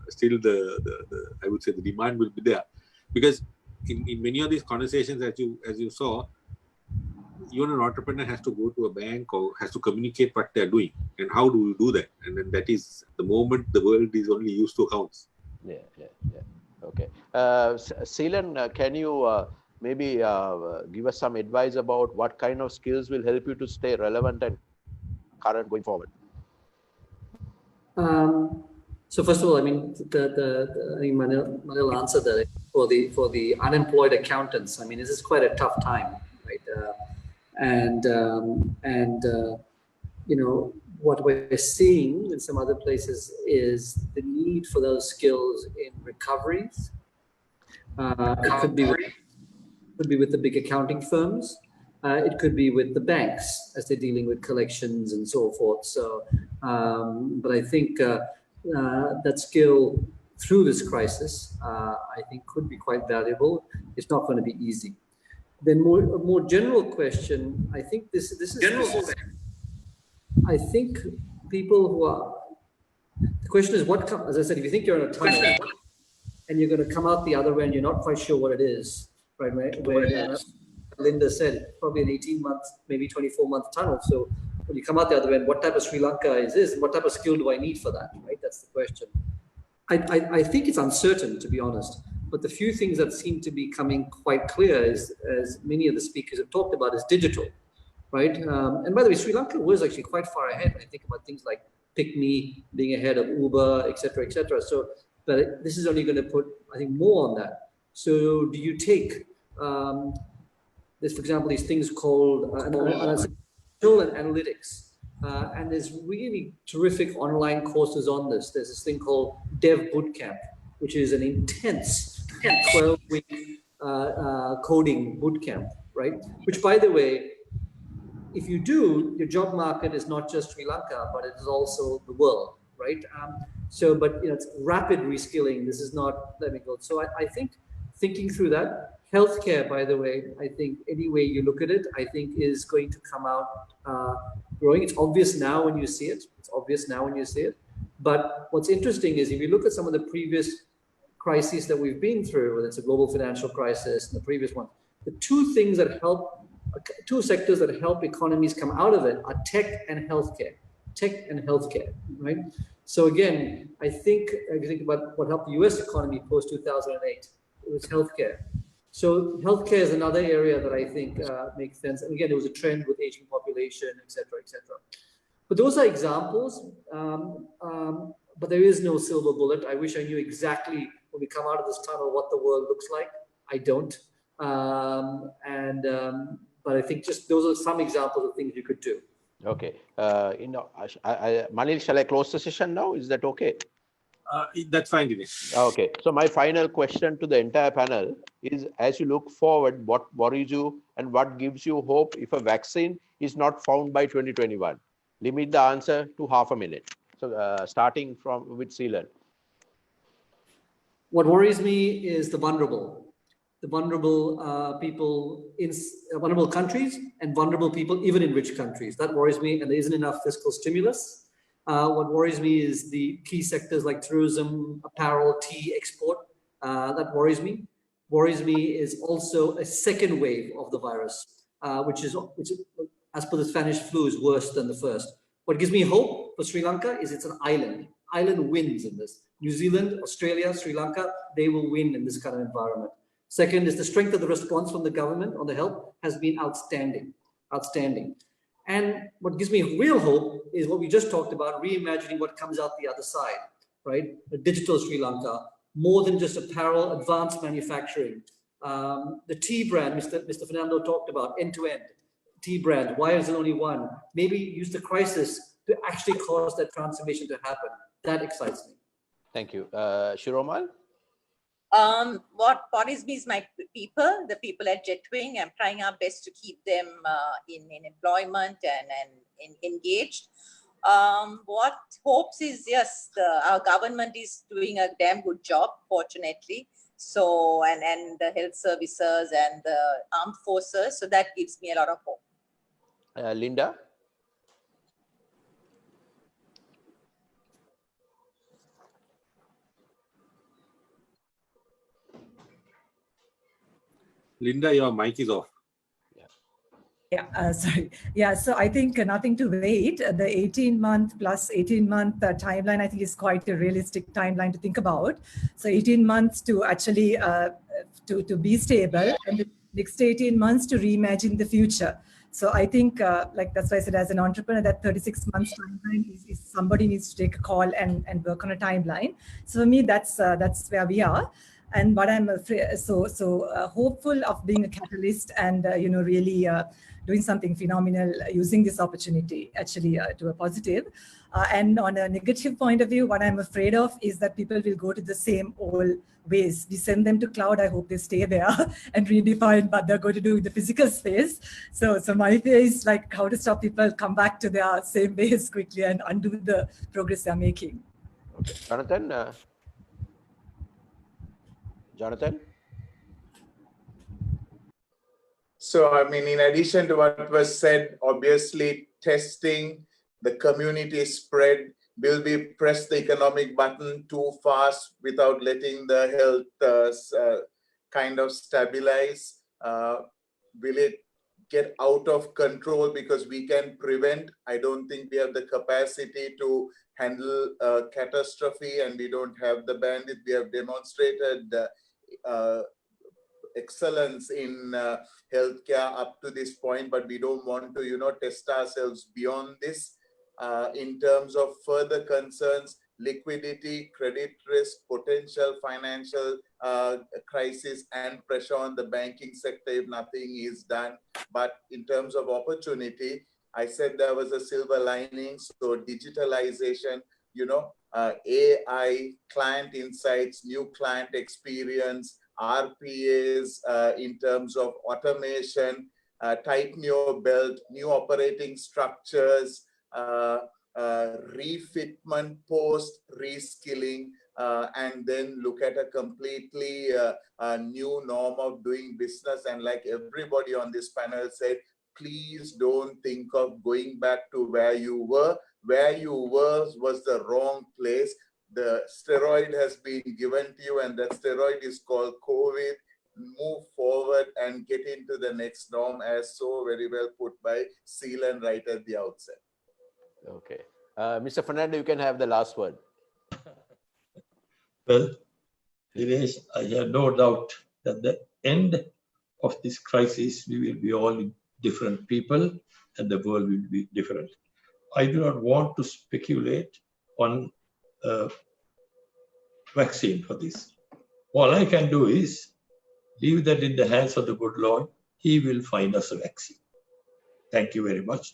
Still, the I would say the demand will be there, because in many of these conversations, as you saw, even an entrepreneur has to go to a bank or has to communicate what they're doing and how do you do that, and then that is the moment the world is only used to accounts. Yeah. Okay. Seelan, can you maybe give us some advice about what kind of skills will help you to stay relevant and current going forward? So first of all, I mean, I think Manil answered that for the unemployed accountants. I mean, this is quite a tough time, right? You know, what we're seeing in some other places is the need for those skills in recoveries. It could be with the big accounting firms. It could be with the banks as they're dealing with collections and so forth. So, but I think that skill through this crisis, I think could be quite valuable. It's not going to be easy. Then a more general question, I think this is I think people who are, the question is what, as I said, if you think you're in a tunnel and you're going to come out the other end, you're not quite sure what it is, right? Where Linda said, probably an 18-month, maybe 24-month tunnel. So when you come out the other end, what type of Sri Lanka is this and what type of skill do I need for that, right? That's the question. I think it's uncertain, to be honest. But the few things that seem to be coming quite clear, is, as many of the speakers have talked about, is digital, right? And by the way, Sri Lanka was actually quite far ahead when I think about things like Pick Me being ahead of Uber, et cetera, et cetera. So, but this is only going to put, I think, more on that. So do you take, there's, for example, these things called analytics. And there's really terrific online courses on this. There's this thing called Dev Bootcamp, which is an intense 12-week coding bootcamp, right? Which, by the way, if you do, your job market is not just Sri Lanka, but it is also the world, right? But you know, it's rapid reskilling. This is not, let me go. So I think thinking through that, healthcare, by the way, I think any way you look at it, I think is going to come out growing. It's obvious now when you see it. But what's interesting is if you look at some of the previous crises that we've been through, whether it's a global financial crisis and the previous one, the two sectors that help economies come out of it are tech and healthcare, right? So again, I think if you think about what helped the US economy post 2008, it was healthcare. So healthcare is another area that I think makes sense. And again, there was a trend with aging population, et cetera, et cetera. But those are examples, but there is no silver bullet. I wish I knew exactly when we come out of this tunnel what the world looks like. I don't. But I think just those are some examples of things you could do. Okay. Manil, shall I close the session now? Is that okay? That's fine, Dinesh. Okay. So my final question to the entire panel is, as you look forward, what worries you and what gives you hope if a vaccine is not found by 2021? Limit the answer to half a minute. So starting with Seelan. What worries me is the vulnerable people in vulnerable countries and vulnerable people even in rich countries. That worries me, and there isn't enough fiscal stimulus. What worries me is the key sectors like tourism, apparel, tea, export. That worries me. Worries me is also a second wave of the virus, which is, as per the Spanish flu, is worse than the first. What gives me hope for Sri Lanka is it's an island. Island wins in this. New Zealand, Australia, Sri Lanka, they will win in this kind of environment. Second is the strength of the response from the government on the help has been outstanding. And what gives me real hope is what we just talked about, reimagining what comes out the other side, right? A digital Sri Lanka, more than just apparel, advanced manufacturing. The tea brand, Mr. Fernando talked about, end-to-end tea brand. Why is there only one? Maybe use the crisis to actually cause that transformation to happen. That excites me. Thank you. Shiromal? What worries me is my people, the people at Jetwing. I'm trying our best to keep them in employment and engaged. What hopes is, yes, our government is doing a damn good job, fortunately. So, and the health services and the armed forces. So that gives me a lot of hope. Linda? Linda, your mic is off. Yeah, sorry. Yeah, so I think nothing to wait. The 18-month plus 18-month timeline, I think, is quite a realistic timeline to think about. So 18 months to actually to be stable, and the next 18 months to reimagine the future. So I think, like that's why I said, as an entrepreneur, that 36 months timeline is somebody needs to take a call and work on a timeline. So for me, that's where we are. And what I'm afraid, so hopeful of being a catalyst and really doing something phenomenal using this opportunity actually to a positive. And on a negative point of view, what I'm afraid of is that people will go to the same old ways. We send them to cloud. I hope they stay there and redefine what they're going to do in the physical space. So my fear is like how to stop people come back to their same ways quickly and undo the progress they're making. Okay. Jonathan? Jonathan? So, I mean, in addition to what was said, obviously testing, the community spread, will we press the economic button too fast without letting the health kind of stabilize? Will it get out of control because we can prevent? I don't think we have the capacity to handle catastrophe, and we don't have the bandwidth. We have demonstrated excellence in healthcare up to this point, but we don't want to, test ourselves beyond this. In terms of further concerns, liquidity, credit risk, potential financial crisis, and pressure on the banking sector if nothing is done. But in terms of opportunity, I said there was a silver lining. So digitalization, AI, client insights, new client experience, RPAs in terms of automation, tighten your belt, new operating structures, refitment post reskilling, and then look at a completely new norm of doing business. And like everybody on this panel said, please don't think of going back to where you were. Where you were was the wrong place. The steroid has been given to you, and that steroid is called COVID. Move forward and get into the next norm, as so very well put by Seelan right at the outset. Okay. Mr. Fernando, you can have the last word. Well, Dinesh, I have no doubt that the end of this crisis, we will be all different people and the world will be different. I do not want to speculate on a vaccine for this. All I can do is leave that in the hands of the good Lord. He will find us a vaccine. Thank you very much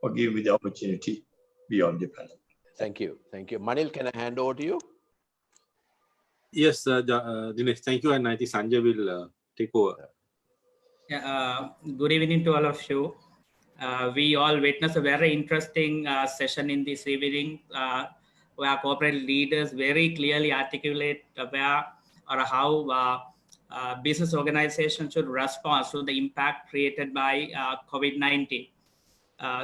for giving me the opportunity beyond the panel. Thank you. Thank you. Manil, can I hand over to you? Yes, Dinesh, thank you. And I think Sanjay will take over. Yeah, good evening to all of you. We all witnessed a very interesting session in this evening where corporate leaders very clearly articulate where or how business organizations should respond to the impact created by COVID-19.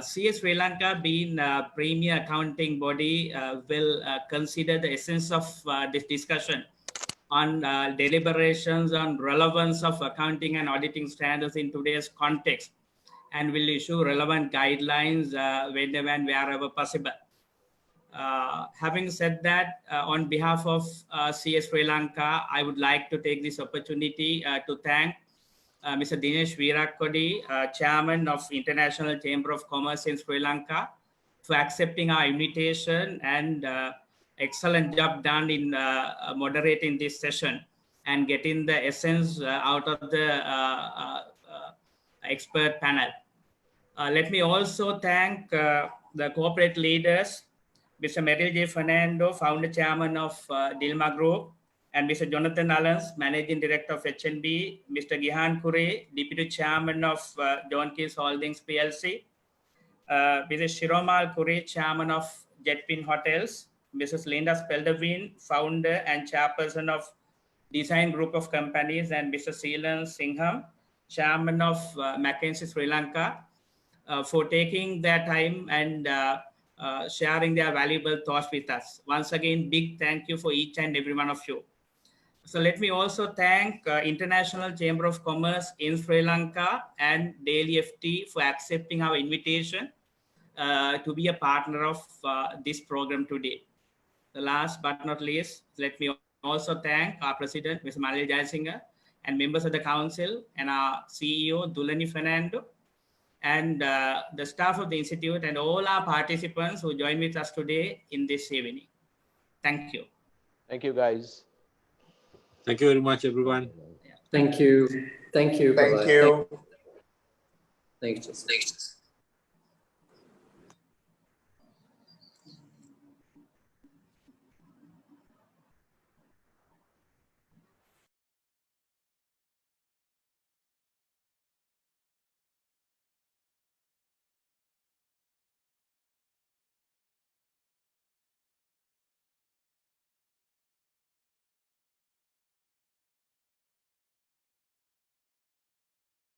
CS Sri Lanka, being a premier accounting body, will consider the essence of this discussion on deliberations on relevance of accounting and auditing standards in today's context, and will issue relevant guidelines whenever and wherever possible. Having said that, on behalf of CS Sri Lanka, I would like to take this opportunity to thank Mr. Dinesh Veerakodi, Chairman of International Chamber of Commerce in Sri Lanka, for accepting our invitation and excellent job done in moderating this session and getting the essence out of the expert panel. Let me also thank the corporate leaders, Mr. Merrill J. Fernando, founder chairman of Dilma Group, and Mr. Jonathan Allens, managing director of HNB, Mr. Gihan Kure, deputy chairman of John Keys Holdings PLC, Mrs. Shiromal Kure, chairman of Jetpin Hotels, Mrs. Linda Speldevin, founder and chairperson of Design Group of Companies, and Mr. Seelan Singham, chairman of McKinsey Sri Lanka, for taking their time and sharing their valuable thoughts with us. Once again, big thank you for each and every one of you. So let me also thank International Chamber of Commerce in Sri Lanka and Daily FT for accepting our invitation to be a partner of this program today. The last but not least, let me also thank our President, Mr. Malil Jayasinghe, and members of the Council, and our CEO, Dulani Fernando, and the staff of the Institute, and all our participants who joined with us today in this evening. Thank you. Thank you, guys. Thank you very much, everyone. Thank you. Thank you. Thank Bye-bye. you. Thanks.